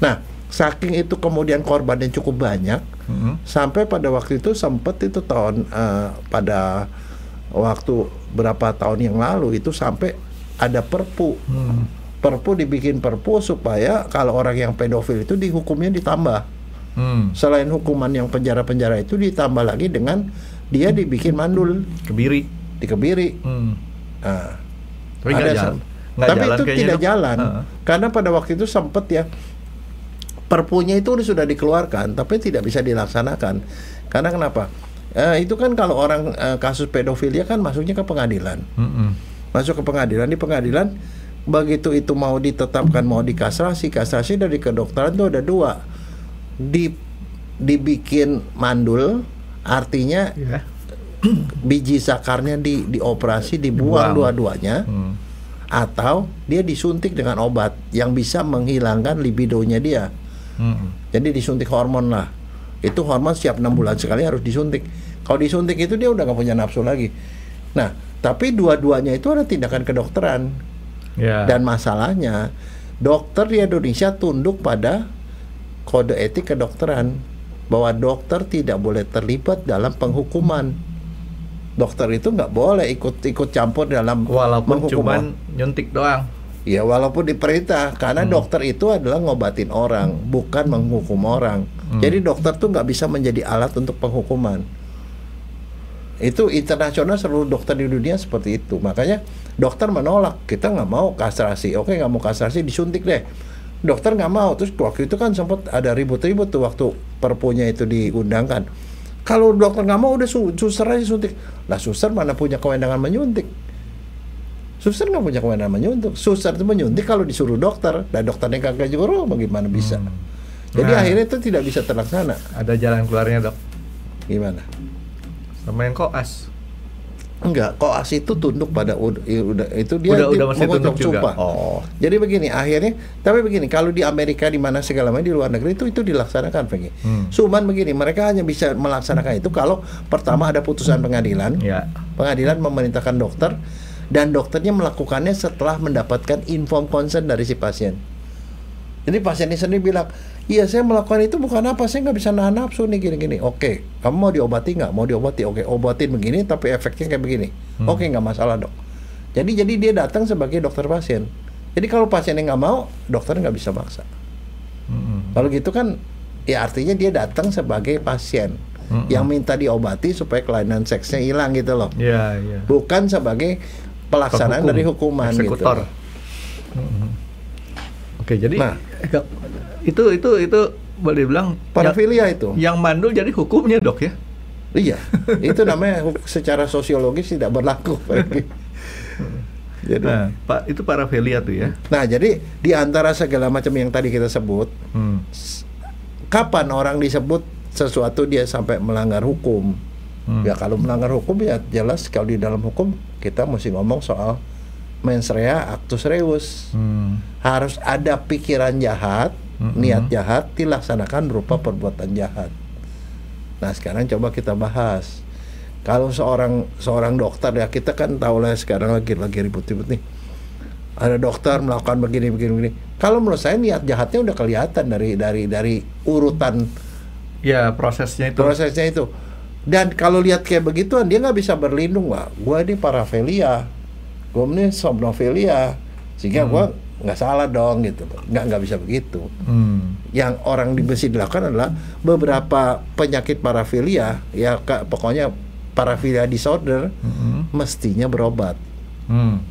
Speaker 2: Nah, saking itu kemudian korbannya cukup banyak, sampai pada waktu itu sempat itu pada waktu berapa tahun yang lalu itu sampai ada perpu. Perpu dibikin perpu supaya kalau orang yang pedofil itu dihukumnya ditambah. Selain hukuman yang penjara-penjara itu ditambah lagi dengan dia dibikin mandul, dikebiri. Nah, tapi itu tidak jalan karena pada waktu itu sempat ya perpunya itu sudah dikeluarkan tapi tidak bisa dilaksanakan. Karena kenapa? Itu kan kalau orang kasus pedofilia kan masuknya ke pengadilan. Masuk ke pengadilan, di pengadilan begitu itu mau ditetapkan mau dikastrasi dari kedokteran itu ada dua, dibikin mandul, artinya biji sakarnya dioperasi dibuang dua-duanya, atau dia disuntik dengan obat yang bisa menghilangkan libidonya dia. Jadi disuntik hormon lah, itu hormon setiap 6 bulan sekali harus disuntik. Kalau disuntik itu dia udah gak punya nafsu lagi. Nah, tapi dua-duanya itu ada tindakan kedokteran. Dan masalahnya dokter di Indonesia tunduk pada kode etik kedokteran bahwa dokter tidak boleh terlibat dalam penghukuman. Dokter itu nggak boleh ikut campur dalam
Speaker 3: walaupun cuman nyuntik doang.
Speaker 2: Ya walaupun diperintah, karena dokter itu adalah ngobatin orang, bukan menghukum orang. Jadi dokter tuh nggak bisa menjadi alat untuk penghukuman. Itu internasional, seluruh dokter di dunia seperti itu. Makanya dokter menolak, kita nggak mau kastrasi. Oke, nggak mau kastrasi, disuntik deh. Dokter nggak mau. Terus waktu itu kan sempat ada ribut-ribut tuh waktu perpunya itu diundangkan. Kalau dokter nggak mau, udah suster aja suntik. Lah suster mana punya kewenangan menyuntik? Suster nggak punya kewenangan menyuntik. Suster itu menyuntik kalau disuruh dokter. Dan dokternya kagak nyuruh, bagaimana bisa? Jadi akhirnya itu tidak bisa terlaksana.
Speaker 3: Ada jalan keluarnya, Dok.
Speaker 2: Gimana?
Speaker 3: Sama yang koas.
Speaker 2: Enggak, koas itu tunduk pada itu dia
Speaker 3: udah masih tunduk juga.
Speaker 2: Sumpah. Jadi begini, akhirnya tapi begini, kalau di Amerika di mana segala macam di luar negeri itu dilaksanakan begini. Cuman begini, mereka hanya bisa melaksanakan itu kalau pertama ada putusan pengadilan. Pengadilan memerintahkan dokter dan dokternya melakukannya setelah mendapatkan informed consent dari si pasien. Jadi pasiennya sendiri bilang, iya saya melakukan itu bukan apa, saya nggak bisa nahan nafsu nih gini-gini. Oke, kamu mau diobati nggak? Mau diobati? Oke, obatin begini tapi efeknya kayak begini. Oke, nggak masalah dok. Jadi dia datang sebagai dokter pasien. Jadi kalau pasiennya nggak mau, dokter nggak bisa maksa. Kalau gitu kan, ya artinya dia datang sebagai pasien yang minta diobati supaya kelainan seksnya hilang gitu loh. Bukan sebagai pelaksanaan dari hukuman
Speaker 3: eksekutor.
Speaker 2: Gitu.
Speaker 3: Oke, jadi itu boleh dibilang
Speaker 2: parafilia itu.
Speaker 3: Yang mandul jadi hukumnya, Dok ya?
Speaker 2: Iya, itu namanya secara sosiologis tidak berlaku. Jadi,
Speaker 3: Pak, itu parafilia tuh ya.
Speaker 2: Nah, jadi di antara segala macam yang tadi kita sebut, kapan orang disebut sesuatu dia sampai melanggar hukum? Ya kalau melanggar hukum ya jelas kalau di dalam hukum kita mesti ngomong soal mens rea actus reus. Harus ada pikiran jahat, niat jahat dilaksanakan berupa perbuatan jahat. Nah sekarang coba kita bahas. Kalau seorang dokter, ya kita kan tahu lah sekarang lagi ribut-ribut nih. Ada dokter melakukan begini. Kalau menurut saya niat jahatnya udah kelihatan dari urutan
Speaker 3: prosesnya itu.
Speaker 2: Dan kalau lihat kayak begituan dia nggak bisa berlindung, wah gue ini parafilia, gue ini somnofilia, sehingga gue nggak salah dong gitu. Nggak bisa begitu. Yang orang mesti dilakukan adalah beberapa penyakit parafilia, ya pokoknya parafilia disorder mestinya berobat.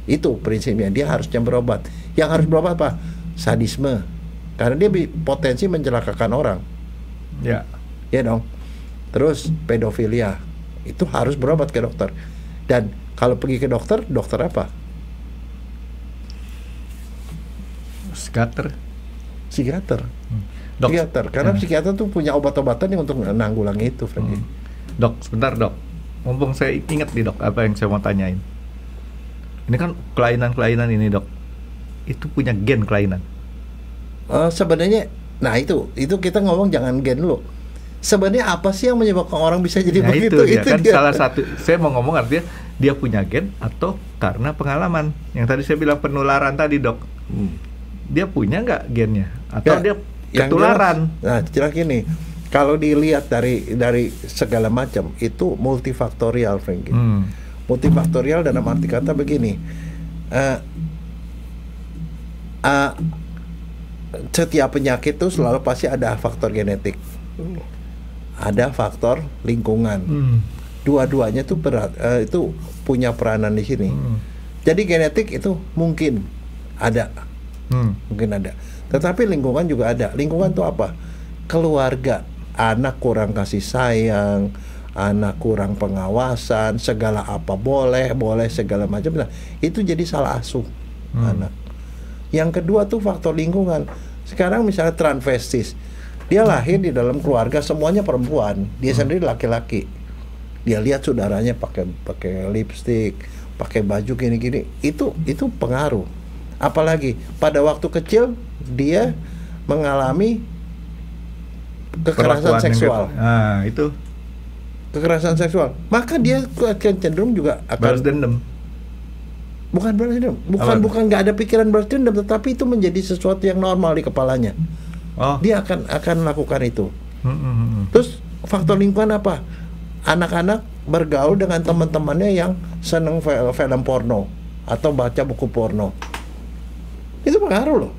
Speaker 2: Itu prinsipnya, dia harusnya berobat. Yang harus berobat apa? Sadisme, karena dia potensi mencelakakan orang. Ya dong. Terus pedofilia, itu harus berobat ke dokter. Dan kalau pergi ke dokter apa?
Speaker 3: Psikiater.
Speaker 2: Psikiater, karena psikiater tuh punya obat-obatan yang untuk menanggulangi itu, Franky.
Speaker 3: Dok, sebentar dok. Mumpung saya ingat nih dok, apa yang saya mau tanyain. Ini kan kelainan-kelainan ini dok, itu punya gen kelainan.
Speaker 2: Sebenarnya, nah itu kita ngomong jangan gen dulu. Sebenarnya apa sih yang menyebabkan orang bisa jadi begitu?
Speaker 3: Itu kan dia. Salah satu. Saya mau ngomong artinya dia punya gen atau karena pengalaman. Yang tadi saya bilang penularan tadi dok. Dia punya nggak gennya atau dia ketularan?
Speaker 2: Nah, jelas gini. Kalau dilihat dari segala macam itu multifaktorial, Franky. Multifaktorial dalam arti kata begini. Setiap penyakit itu selalu pasti ada faktor genetik. Ada faktor lingkungan. Dua-duanya itu itu punya peranan di sini. Jadi genetik itu mungkin ada. Mungkin ada. Tetapi lingkungan juga ada. Lingkungan itu apa? Keluarga. Anak kurang kasih sayang, anak kurang pengawasan, segala apa boleh segala macam. Nah, itu jadi salah asuh anak. Yang kedua tuh faktor lingkungan. Sekarang misalnya transvestis, dia lahir di dalam keluarga semuanya perempuan, dia sendiri laki-laki. Dia lihat saudaranya pakai lipstik, pakai baju gini-gini, itu pengaruh. Apalagi pada waktu kecil dia mengalami kekerasan seksual.
Speaker 3: Itu
Speaker 2: kekerasan seksual, maka dia akan cenderung juga akan
Speaker 3: balas dendam.
Speaker 2: Bukan nggak ada pikiran balas dendam, tetapi itu menjadi sesuatu yang normal di kepalanya. Dia akan lakukan itu. Terus faktor lingkungan apa? Anak-anak bergaul dengan teman-temannya yang seneng film porno atau baca buku porno. Itu pengaruh loh.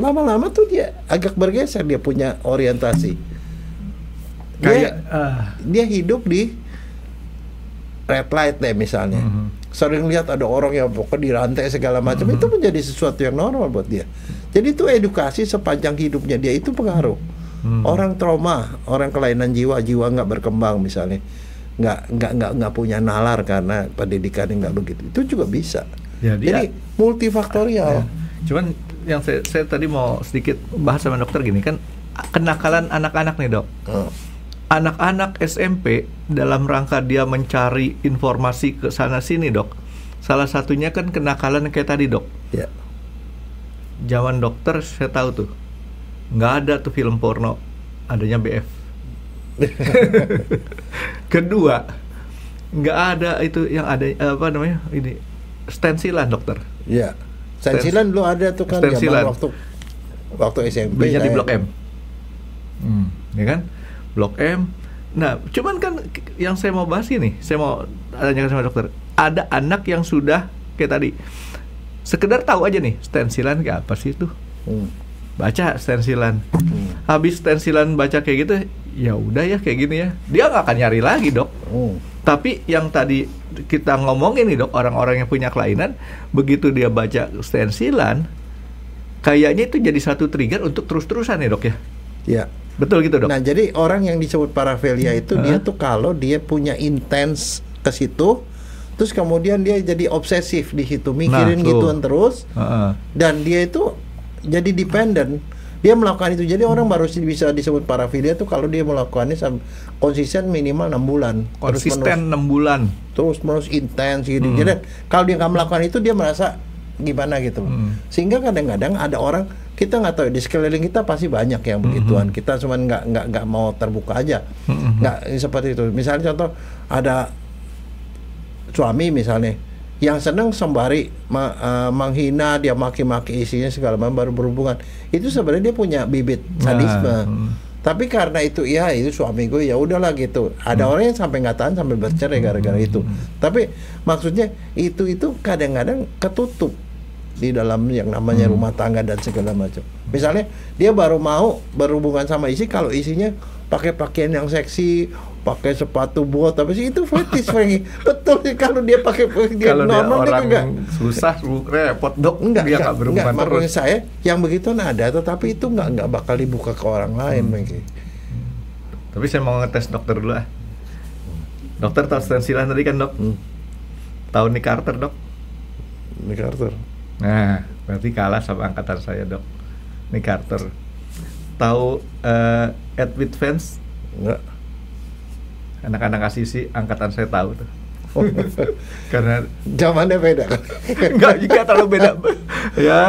Speaker 2: Lama-lama tuh dia agak bergeser, dia punya orientasi. Dia hidup di red light deh misalnya. Sering lihat ada orang yang pokoknya dirantai segala macam, itu menjadi sesuatu yang normal buat dia. Jadi itu edukasi sepanjang hidupnya dia itu pengaruh. Orang trauma, orang kelainan jiwa nggak berkembang misalnya, nggak punya nalar karena pendidikannya nggak begitu, itu juga bisa. Jadi multifaktorial.
Speaker 3: Cuman yang saya tadi mau sedikit bahas sama dokter gini kan, kenakalan anak-anak nih dok. Anak-anak SMP dalam rangka dia mencari informasi ke sana sini dok. Salah satunya kan kenakalan kayak tadi dok.
Speaker 2: Ya.
Speaker 3: Zaman dokter saya tahu tuh nggak ada tuh film porno, adanya BF. Kedua, nggak ada itu yang ada apa namanya ini stensilan dokter.
Speaker 2: Iya. Stensilan dulu ada tuh kan zaman waktu SMP.
Speaker 3: Belinya di Blok M. Ya kan? Blok M. Nah, cuman kan yang saya mau bahas ini, saya mau tanya sama dokter. Ada anak yang sudah kayak tadi sekedar tahu aja nih stensilan kayak apa sih itu. Baca stensilan. Habis stensilan baca kayak gitu, ya udah ya kayak gini ya. Dia nggak akan nyari lagi, Dok. Tapi yang tadi kita ngomongin nih, Dok, orang-orang yang punya kelainan, begitu dia baca stensilan, kayaknya itu jadi satu trigger untuk terus-terusan ya, Dok ya.
Speaker 2: Iya.
Speaker 3: Betul gitu, Dok.
Speaker 2: Nah, jadi orang yang disebut parafilia itu dia tuh kalau dia punya intens ke situ, terus kemudian dia jadi obsesif di situ, mikirin gituan terus, dan dia itu jadi dependent. Dia melakukan itu. Jadi orang baru bisa disebut parafilia tuh kalau dia melakukannya konsisten minimal 6 bulan.
Speaker 3: Konsisten 6 bulan.
Speaker 2: Terus menerus intens gitu. Jadi kalau dia nggak melakukan itu dia merasa gimana gitu. Sehingga kadang-kadang ada orang, kita nggak tahu, di sekeliling kita pasti banyak yang begituan. Kita cuma nggak mau terbuka aja. Nggak seperti itu. Misalnya contoh ada suami misalnya yang senang sembari menghina, dia maki-maki isinya segala macam baru berhubungan. Itu sebenarnya dia punya bibit sadisme. Tapi karena itu ya itu suami gue, ya udahlah gitu. Ada orang yang sampai nggak tahan sampai bercerai gara-gara itu. Tapi maksudnya itu kadang-kadang ketutup di dalam yang namanya rumah tangga dan segala macam. Misalnya dia baru mau berhubungan sama istri kalau isinya pakai pakaian yang seksi, pakai sepatu bot, tapi sih itu fetish, Franky. Betul sih kalau dia pakai
Speaker 3: kalau
Speaker 2: normal
Speaker 3: dia orang
Speaker 2: enggak
Speaker 3: susah repot, Dok.
Speaker 2: Enggak
Speaker 3: berhubungan terus.
Speaker 2: Saya yang begitu ada, tetapi itu enggak bakal dibuka ke orang lain, Franky.
Speaker 3: Tapi saya mau ngetes dokter dulu ah. Dokter tahu stensilan tadi kan, Dok? Tahu Nick Carter, Dok?
Speaker 2: Nick Carter.
Speaker 3: Nah, berarti kalah sama angkatan saya, Dok. Nick Carter. Tahu Ed Whitfence?
Speaker 2: Enggak.
Speaker 3: Anak-anak Asisi angkatan saya tahu tuh. Karena
Speaker 2: zamannya beda kan?
Speaker 3: Enggak terlalu beda. Ya,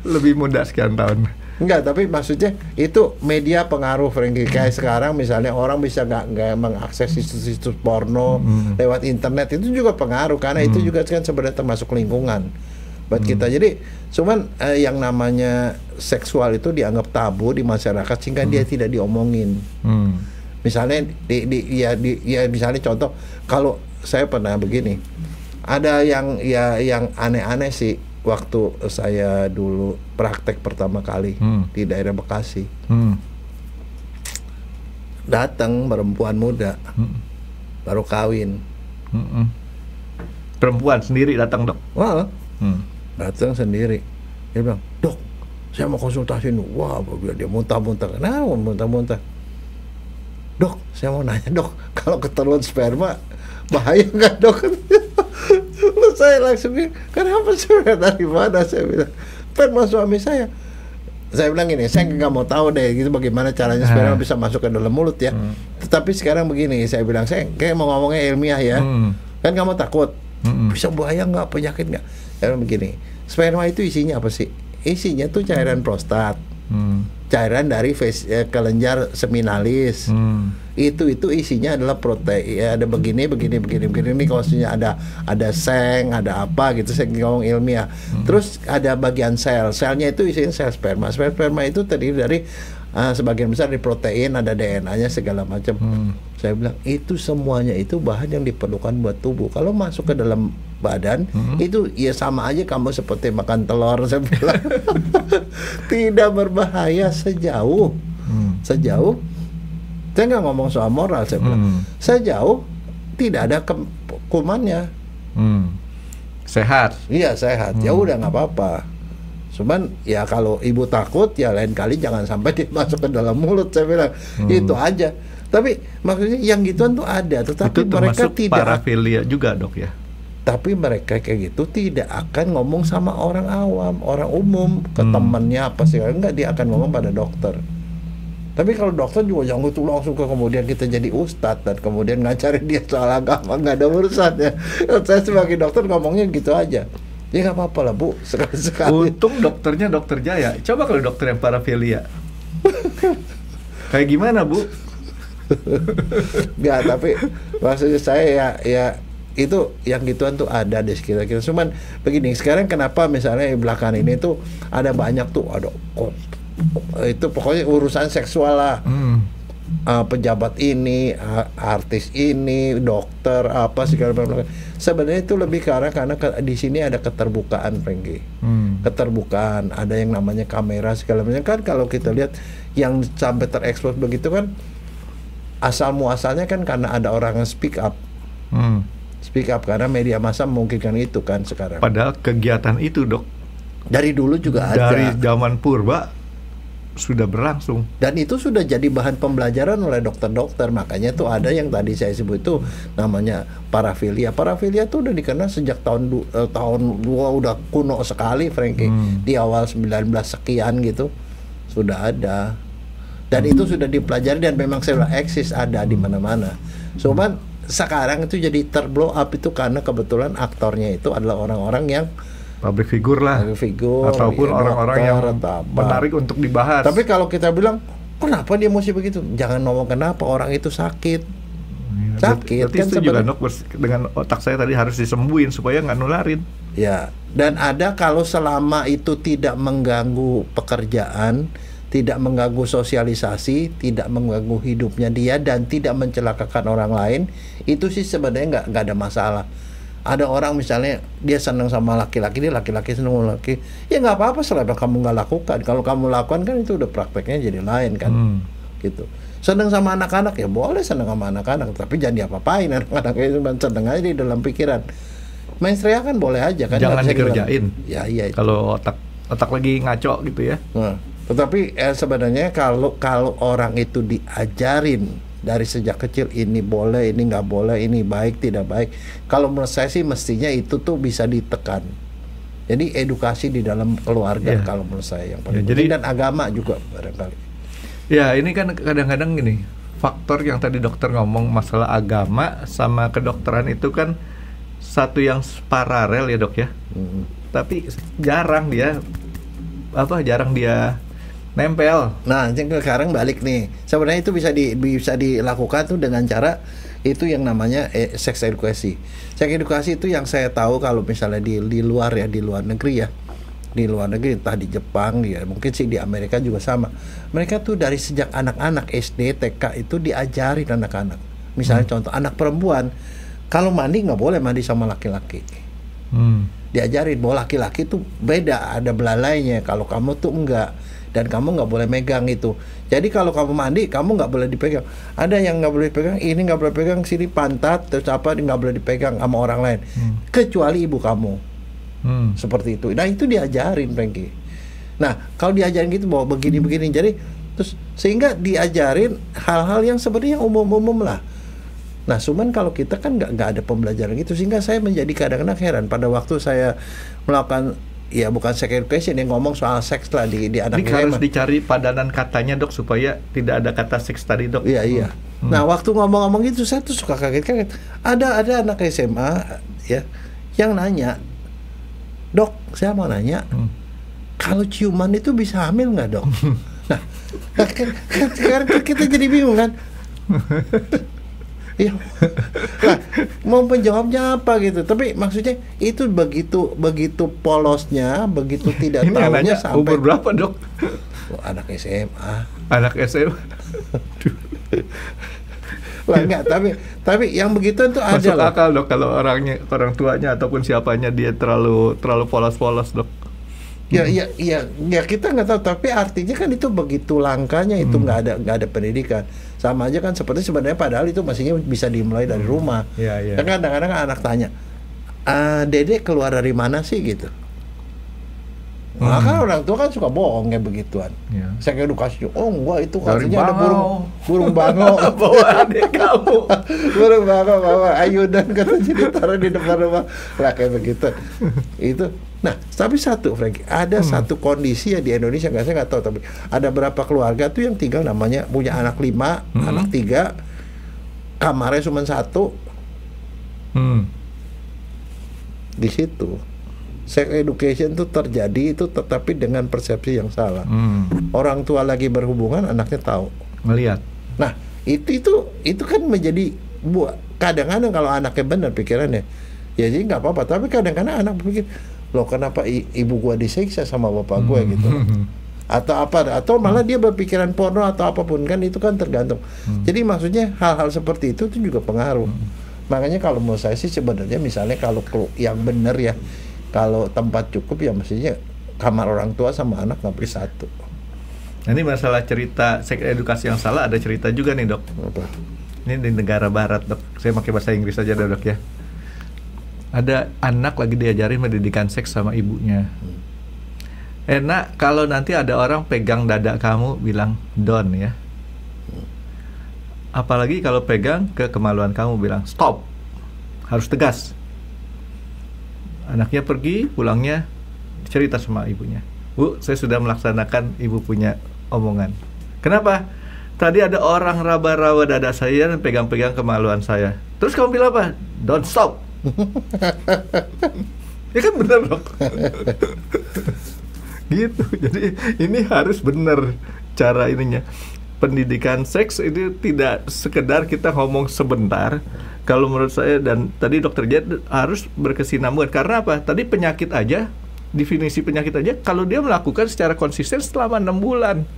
Speaker 3: lebih muda sekian tahun.
Speaker 2: Enggak, tapi maksudnya itu media pengaruh, Franky. Kayak sekarang misalnya orang bisa nggak mengakses situs-situs porno lewat internet, itu juga pengaruh karena itu juga kan sebenarnya termasuk lingkungan buat kita. Jadi cuman yang namanya seksual itu dianggap tabu di masyarakat sehingga dia tidak diomongin. Misalnya misalnya contoh, kalau saya pernah begini, ada yang aneh-aneh sih waktu saya dulu praktek pertama kali di daerah Bekasi. Datang perempuan muda baru kawin.
Speaker 3: Perempuan sendiri datang, Dok?
Speaker 2: Wah, datang sendiri. Dia bilang, "Dok, saya mau konsultasi nih." Wah, dia muntah-muntah. Kenapa muntah-muntah? "Dok, saya mau nanya, Dok, kalau keteruan sperma bahaya nggak, Dok?" Lalu saya langsung bilang, "Kenapa sih, dari mana?" Saya bilang, sperma suami saya bilang gini, saya nggak mau tahu deh gitu bagaimana caranya sperma bisa masuk ke dalam mulut ya. Tetapi sekarang begini, saya bilang saya kayak mau ngomongnya ilmiah ya. Kan kamu takut bisa buaya nggak, penyakit nggak? Saya bilang begini, sperma itu isinya apa sih? Isinya tuh cairan prostat, cairan dari kelenjar seminalis. Itu isinya adalah protein, ada begini ini maksudnya ada seng, ada apa gitu, saya ngomong ilmiah. Terus ada bagian selnya itu isinya sel sperma itu terdiri dari sebagian besar dari protein, ada DNA-nya segala macam. Saya bilang itu semuanya itu bahan yang diperlukan buat tubuh. Kalau masuk ke dalam badan itu ya sama aja kamu seperti makan telur, saya bilang. Tidak berbahaya sejauh saya nggak ngomong soal moral, saya bilang sejauh tidak ada kumannya.
Speaker 3: Sehat.
Speaker 2: Iya sehat, ya udah nggak apa-apa. Cuman ya kalau ibu takut ya lain kali jangan sampai dimasuk ke dalam mulut, saya bilang. Itu aja. Tapi maksudnya yang gituan tuh ada, tetapi
Speaker 3: itu
Speaker 2: mereka tidak.
Speaker 3: Parafilia juga dok ya.
Speaker 2: Tapi mereka kayak gitu tidak akan ngomong sama orang awam, orang umum, ke temannya apa sih, enggak, dia akan ngomong pada dokter. Tapi kalau dokter juga jangan itu langsung kemudian kita jadi ustadz dan kemudian ngajarin dia soal agama, nggak ada urusannya. Saya sebagai dokter ngomongnya gitu aja. Ya nggak apa-apa lah Bu, sekali-sekali.
Speaker 3: Untung dokternya dokter Jaya. Coba kalau dokter yang parafilia, kayak gimana Bu?
Speaker 2: Nggak, tapi maksudnya saya ya itu yang gituan tuh ada di sekitar kita. Cuman begini, sekarang kenapa misalnya belakangan ini tuh ada banyak tuh itu pokoknya urusan seksual lah. Pejabat ini, artis ini, dokter apa segala macam. Sebenarnya itu lebih karena di sini ada keterbukaan, Franky. Keterbukaan, ada yang namanya kamera segala macam. Kan kalau kita lihat yang sampai terekspos begitu kan asal muasalnya kan karena ada orang yang speak up. Speak up karena media massa memungkinkan itu kan sekarang.
Speaker 3: Padahal kegiatan itu dok
Speaker 2: dari dulu juga ada.
Speaker 3: Dari zaman purba sudah berlangsung. Dan
Speaker 2: itu sudah jadi bahan pembelajaran oleh dokter-dokter. Makanya tuh ada yang tadi saya sebut itu namanya parafilia. Parafilia tuh udah dikenal sejak tahun udah kuno sekali, Franky. Di awal 19 sekian gitu sudah ada. Dan itu sudah dipelajari dan memang sudah eksis, ada di mana-mana. Cuman sekarang itu jadi terblow up itu karena kebetulan aktornya itu adalah orang-orang yang
Speaker 3: public figure lah, ataupun ya, orang-orang yang menarik untuk dibahas.
Speaker 2: Tapi kalau kita bilang, kenapa dia mesti begitu? Jangan ngomong kenapa, orang itu sakit. Sakit.
Speaker 3: Berarti kan setuju kan dok, dengan otak saya tadi harus disembuhin supaya nggak nularin.
Speaker 2: Ya, dan ada kalau selama itu tidak mengganggu pekerjaan, tidak mengganggu sosialisasi, tidak mengganggu hidupnya dia, dan tidak mencelakakan orang lain, itu sih sebenarnya nggak ada masalah. Ada orang misalnya dia senang sama laki-laki, dia laki-laki senang sama laki, ya nggak apa-apa selama kamu nggak lakukan. Kalau kamu lakukan kan itu udah prakteknya jadi lain kan, gitu. Senang sama anak-anak ya boleh senang sama anak-anak, tapi jangan diapa-apain anak-anak itu, senang aja di dalam pikiran. Main seria kan boleh aja kan.
Speaker 3: Jangan dikerjain.
Speaker 2: Ya iya.
Speaker 3: Kalau otak lagi ngaco gitu ya.
Speaker 2: Tetapi sebenarnya kalau orang itu diajarin dari sejak kecil, ini boleh, ini nggak boleh, ini baik, tidak baik. Kalau menurut saya sih mestinya itu tuh bisa ditekan. Jadi edukasi di dalam keluarga kalau menurut saya yang paling penting, dan agama juga barangkali.
Speaker 3: Ya ini kan kadang-kadang gini, faktor yang tadi dokter ngomong masalah agama sama kedokteran itu kan satu yang paralel ya dok ya. Tapi jarang dia nempel. Nah,
Speaker 2: sekarang balik nih. Sebenarnya itu bisa dilakukan tuh dengan cara itu yang namanya sex edukasi. Sex edukasi itu yang saya tahu kalau misalnya di luar negeri ya. Di luar negeri, entah di Jepang ya, mungkin sih di Amerika juga sama. Mereka tuh dari sejak anak-anak SD, TK itu diajarin anak-anak. Misalnya contoh anak perempuan, kalau mandi nggak boleh mandi sama laki-laki. Diajarin bahwa laki-laki tuh beda, ada belalainya. Kalau kamu tuh enggak. Dan kamu nggak boleh megang itu. Jadi kalau kamu mandi, kamu nggak boleh dipegang. Ada yang nggak boleh pegang, ini nggak boleh pegang, sini pantat, terus apa nggak boleh dipegang sama orang lain, kecuali ibu kamu. Seperti itu. Nah itu diajarin, Franky. Nah kalau diajarin gitu bahwa begini-begini, jadi terus sehingga diajarin hal-hal yang sebenarnya umum-umum lah. Nah cuman kalau kita kan nggak ada pembelajaran gitu, sehingga saya menjadi kadang-kadang heran pada waktu saya melakukan ya bukan sex education, yang ngomong soal seks lah di anak
Speaker 3: ini harus dicari padanan katanya dok supaya tidak ada kata seks tadi dok.
Speaker 2: Iya. Nah waktu ngomong-ngomong itu saya tuh suka kaget. Ada anak SMA ya yang nanya, dok saya mau nanya, kalau ciuman itu bisa hamil nggak dok? Nah sekarang kita jadi bingung kan. Ya, nah, mau menjawabnya apa gitu. Tapi maksudnya itu begitu polosnya, begitu tidak tahunya sampai
Speaker 3: umur berapa dok?
Speaker 2: Anak SMA.
Speaker 3: Anak SMA.
Speaker 2: Lah enggak, tapi yang begitu itu ada.
Speaker 3: Masuk akal dok kalau orang tuanya ataupun siapanya dia terlalu polos-polos dok.
Speaker 2: Ya kita nggak tahu, tapi artinya kan itu begitu langkanya itu nggak ada pendidikan. Sama aja kan seperti sebenarnya padahal itu mestinya bisa dimulai dari rumah.
Speaker 3: Iya.
Speaker 2: Kan kadang-kadang anak tanya, Dede keluar dari mana sih gitu. Maka orang tua kan suka bohong kayak begituan.
Speaker 3: Ya.
Speaker 2: Saya edukasi, enggak itu katanya ada burung
Speaker 3: bango. Bawa adik kamu.
Speaker 2: Burung bango bawa ayunan katanya ditaruh di depan rumah. Lah kayak begitu. Itu. Nah, tapi satu Frankie, ada satu kondisi ya di Indonesia, saya nggak tahu, tapi ada berapa keluarga tuh yang tinggal namanya punya anak 5, anak 3, kamarnya cuma 1. Di situ sex education tuh terjadi itu, tetapi dengan persepsi yang salah. Orang tua lagi berhubungan, anaknya tahu,
Speaker 3: melihat.
Speaker 2: Nah itu kan menjadi kadang-kadang kalau anaknya benar pikirannya ya jadi nggak apa-apa, tapi kadang-kadang anak berpikir, loh kenapa ibu gua disiksa sama bapak gua gitu, atau malah dia berpikiran porno atau apapun, kan itu kan tergantung. Jadi maksudnya hal-hal seperti itu tuh juga pengaruh. Makanya kalau menurut saya sih sebenarnya misalnya kalau yang benar ya, kalau tempat cukup ya mestinya kamar orang tua sama anak nggak boleh satu.
Speaker 3: Ini masalah cerita seks edukasi yang salah, ada cerita juga nih dok.
Speaker 2: Apa?
Speaker 3: Ini di negara barat dok, saya pakai bahasa Inggris aja dok ya. Ada anak lagi diajarin pendidikan seks sama ibunya. Enak kalau nanti ada orang pegang dada kamu bilang don ya. Apalagi kalau pegang ke kemaluan kamu bilang stop. Harus tegas. Anaknya pergi, pulangnya cerita sama ibunya. Bu, saya sudah melaksanakan ibu punya omongan. Kenapa? Tadi ada orang raba-raba dada saya dan pegang-pegang kemaluan saya. Terus kamu bilang apa? Don't stop. Ya kan benar dok. Gitu. Jadi ini harus benar cara ininya. Pendidikan seks itu tidak sekedar kita ngomong sebentar. Kalau menurut saya, dan tadi dokter Jad harus berkesinambungan. Karena apa? Tadi penyakit aja, definisi penyakit aja, kalau dia melakukan secara konsisten selama 6 bulan,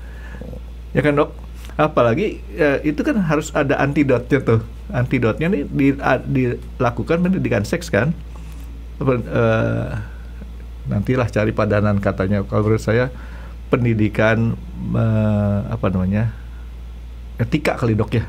Speaker 3: ya kan dok? Apalagi itu kan harus ada antidotnya tuh. Antidotnya nih dilakukan pendidikan seks kan. Nantilah cari padanan katanya. Kalau menurut saya pendidikan etika kali dok ya.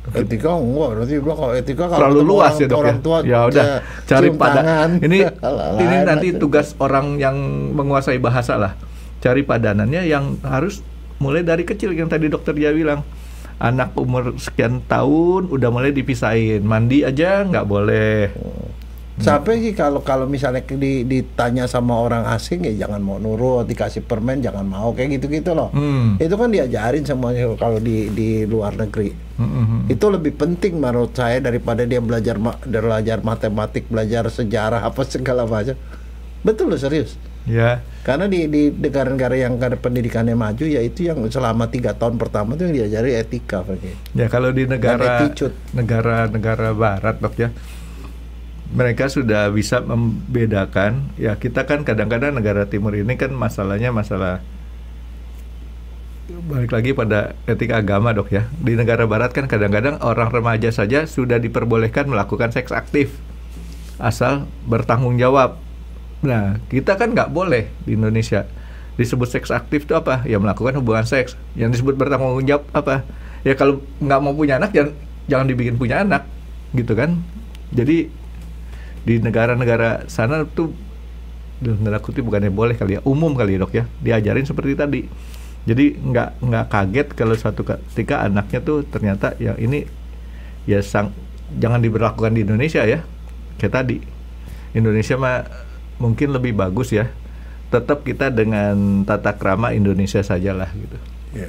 Speaker 2: Etika enggak, berarti kalau etika kalau
Speaker 3: terlalu luas ya dok
Speaker 2: orang tua
Speaker 3: ya udah cari padanan. Ini nanti tugas orang yang menguasai bahasa lah. Cari padanannya yang harus mulai dari kecil, yang tadi dokter dia bilang. Anak umur sekian tahun udah mulai dipisahin, mandi aja nggak boleh.
Speaker 2: Sampai sih kalau misalnya ditanya sama orang asing ya jangan mau nurut, dikasih permen jangan mau, kayak gitu-gitu loh. Itu kan diajarin semuanya kalau di luar negeri. Itu lebih penting menurut saya daripada dia belajar matematik, belajar sejarah apa segala macam. Betul loh, serius.
Speaker 3: Ya.
Speaker 2: Karena di negara-negara yang ada pendidikannya maju, ya itu yang selama 3 tahun pertama itu yang diajari etika.
Speaker 3: Ya kalau di negara barat dok ya, mereka sudah bisa membedakan. Ya kita kan kadang-kadang negara timur ini kan masalahnya masalah balik lagi pada etika agama dok ya. Di negara barat kan kadang-kadang orang remaja saja sudah diperbolehkan melakukan seks aktif asal bertanggung jawab. Nah, kita kan nggak boleh di Indonesia. Disebut seks aktif itu apa? Ya melakukan hubungan seks. Yang disebut bertanggung jawab apa? Ya kalau nggak mau punya anak, jangan dibikin punya anak, gitu kan? Jadi di negara-negara sana tuh, dalam kutip bukannya boleh kali ya, umum kali ya dok ya, diajarin seperti tadi. Jadi nggak kaget kalau suatu ketika anaknya tuh ternyata yang ini ya jangan diberlakukan di Indonesia ya. Kayak tadi, Indonesia mah mungkin lebih bagus ya. Tetap kita dengan tata krama Indonesia sajalah gitu.
Speaker 2: Ya.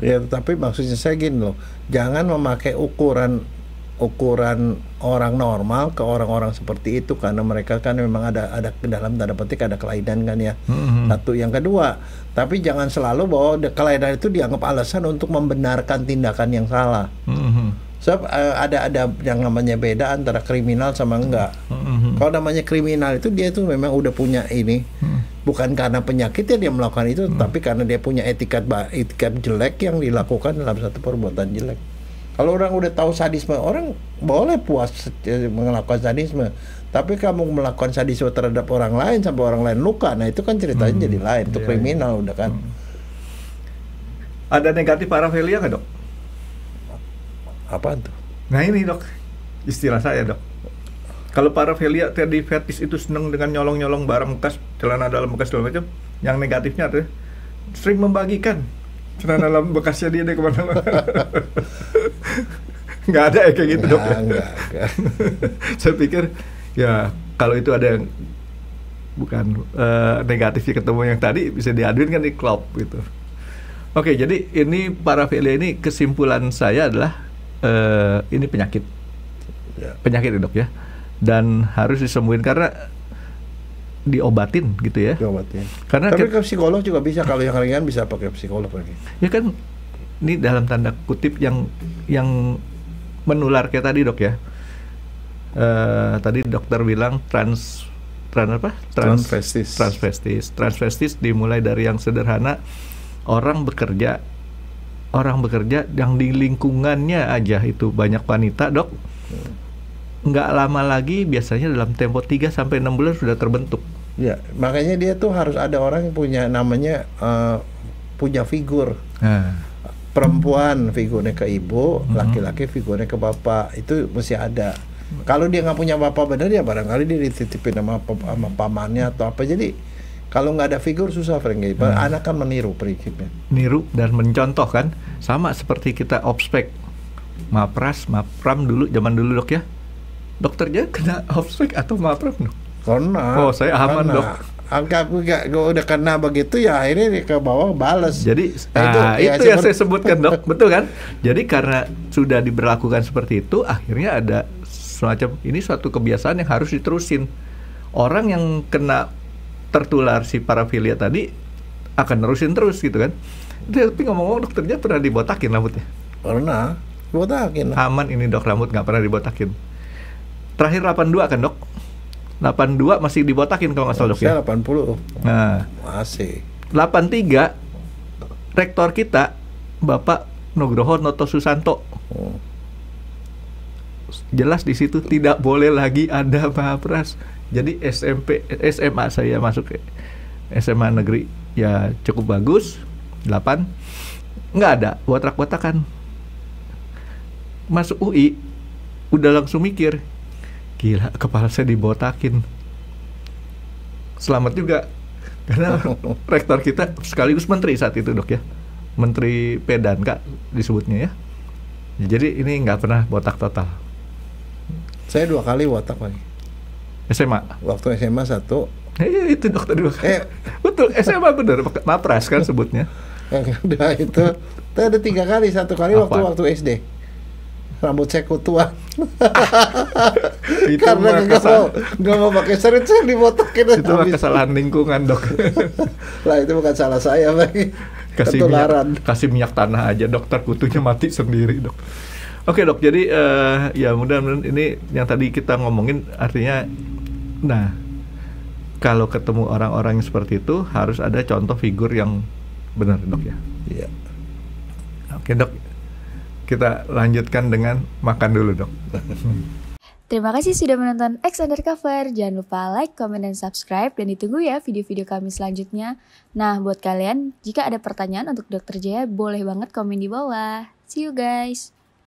Speaker 2: Ya, tapi maksudnya saya gini loh, jangan memakai ukuran orang normal ke orang-orang seperti itu, karena mereka kan memang ada dalam tanda petik ada kelainan kan ya. Satu, yang kedua, tapi jangan selalu bahwa kelainan itu dianggap alasan untuk membenarkan tindakan yang salah. Sebab ada yang namanya beda antara kriminal sama enggak. Kalau namanya kriminal itu dia itu memang udah punya ini, bukan karena penyakitnya dia melakukan itu, tapi karena dia punya etikat jelek yang dilakukan dalam satu perbuatan jelek. Kalau orang udah tahu sadisme, orang boleh puas melakukan sadisme. Tapi kamu melakukan sadisme terhadap orang lain sampai orang lain luka, nah itu kan ceritanya jadi lain. Itu kriminal udah kan.
Speaker 3: Ada negatif parafilia nggak, Dok?
Speaker 2: Apaan tuh?
Speaker 3: Nah ini, Dok, istilah saya, Dok. Kalau parafilia tadi fetis itu seneng dengan nyolong-nyolong barang bekas, celana dalam bekas segala macam. Yang negatifnya tuh sering membagikan celana dalam bekasnya dia kemana-mana. Nggak ada ya kayak gitu, Dok? Enggak. Saya pikir ya kalau itu ada yang bukan negatifnya ketemu yang tadi, bisa diaduin kan di klub gitu. Oke, jadi ini parafilia ini kesimpulan saya adalah ini penyakit ya, Dok ya, dan harus disembuhin karena diobatin gitu ya.
Speaker 2: Diobatin.
Speaker 3: Karena
Speaker 2: tapi ke psikolog juga bisa, kalau yang ringan bisa pakai psikolog lagi.
Speaker 3: Ya kan, ini dalam tanda kutip yang menular kayak tadi, Dok ya. Tadi dokter bilang transvestis dimulai dari yang sederhana, orang bekerja yang di lingkungannya aja itu banyak wanita, Dok. Nggak lama lagi biasanya dalam tempo 3-6 bulan sudah terbentuk.
Speaker 2: Ya, makanya dia tuh harus ada orang yang punya namanya punya figur. Perempuan figurnya ke ibu, laki-laki figurnya ke bapak, itu mesti ada. Kalau dia nggak punya bapak bener ya barangkali dia dititipin sama pamannya atau apa. Jadi kalau nggak ada figur susah, Franky. Anak kan meniru prinsipnya.
Speaker 3: Niru dan mencontoh kan, sama seperti kita obspek, mapram dulu, zaman dulu, Dok ya. Dokternya kena obspek atau mapram, Dok?
Speaker 2: Karena.
Speaker 3: Oh, saya aman, Dok.
Speaker 2: Udah kena begitu ya akhirnya ke bawah balas.
Speaker 3: Jadi itu yang saya sebutkan, Dok. Betul kan? Jadi karena sudah diberlakukan seperti itu, akhirnya ada semacam ini suatu kebiasaan yang harus diterusin. Orang yang kena tertular si parafilia tadi akan nerusin terus gitu kan. Tapi ngomong-ngomong, dokternya pernah dibotakin rambutnya?
Speaker 2: Pernah, dibotakin.
Speaker 3: Aman ini, Dok, rambut nggak pernah dibotakin. Terakhir 82 kan, Dok? 82 masih dibotakin kalau nggak salah, Dok ya?
Speaker 2: Saya 80.
Speaker 3: Nah,
Speaker 2: masih.
Speaker 3: 83 rektor kita Bapak Nugroho Noto Susanto. Jelas di situ tidak boleh lagi ada mapras. Jadi SMA saya masuk ke SMA negeri ya cukup bagus, 8. Nggak ada botak-botakan. Masuk UI udah langsung mikir, gila kepala saya dibotakin. Selamat juga karena rektor kita sekaligus menteri saat itu, Dok ya. Menteri Pedan Kak disebutnya ya. Jadi ini nggak pernah botak total.
Speaker 2: Saya 2 kali botak lagi.
Speaker 3: SMA.
Speaker 2: Waktu SMA 1.
Speaker 3: Itu dokter 2 kali. Betul, SMA bener, mapras kan sebutnya.
Speaker 2: Yang udah itu, ada 3 kali. 1 kali waktu SD. Rambut saya kutuan. Karena nggak mau pakai serit, saya dibotakin.
Speaker 3: Itu mah kesalahan lingkungan, Dok.
Speaker 2: Lah itu bukan salah saya lagi.
Speaker 3: Kasih minyak tanah aja, dokter kutunya mati sendiri, Dok. Oke, Dok, jadi ya mudah-mudahan ini yang tadi kita ngomongin artinya, nah kalau ketemu orang-orang yang seperti itu harus ada contoh figur yang benar, Dok ya.
Speaker 2: Iya.
Speaker 3: Oke, Dok, kita lanjutkan dengan makan dulu, Dok.
Speaker 1: Terima kasih sudah menonton X Undercover. Jangan lupa like, comment, dan subscribe. Dan ditunggu ya video-video kami selanjutnya. Nah, buat kalian, jika ada pertanyaan untuk Dr. Jaya, boleh banget komen di bawah. See you guys!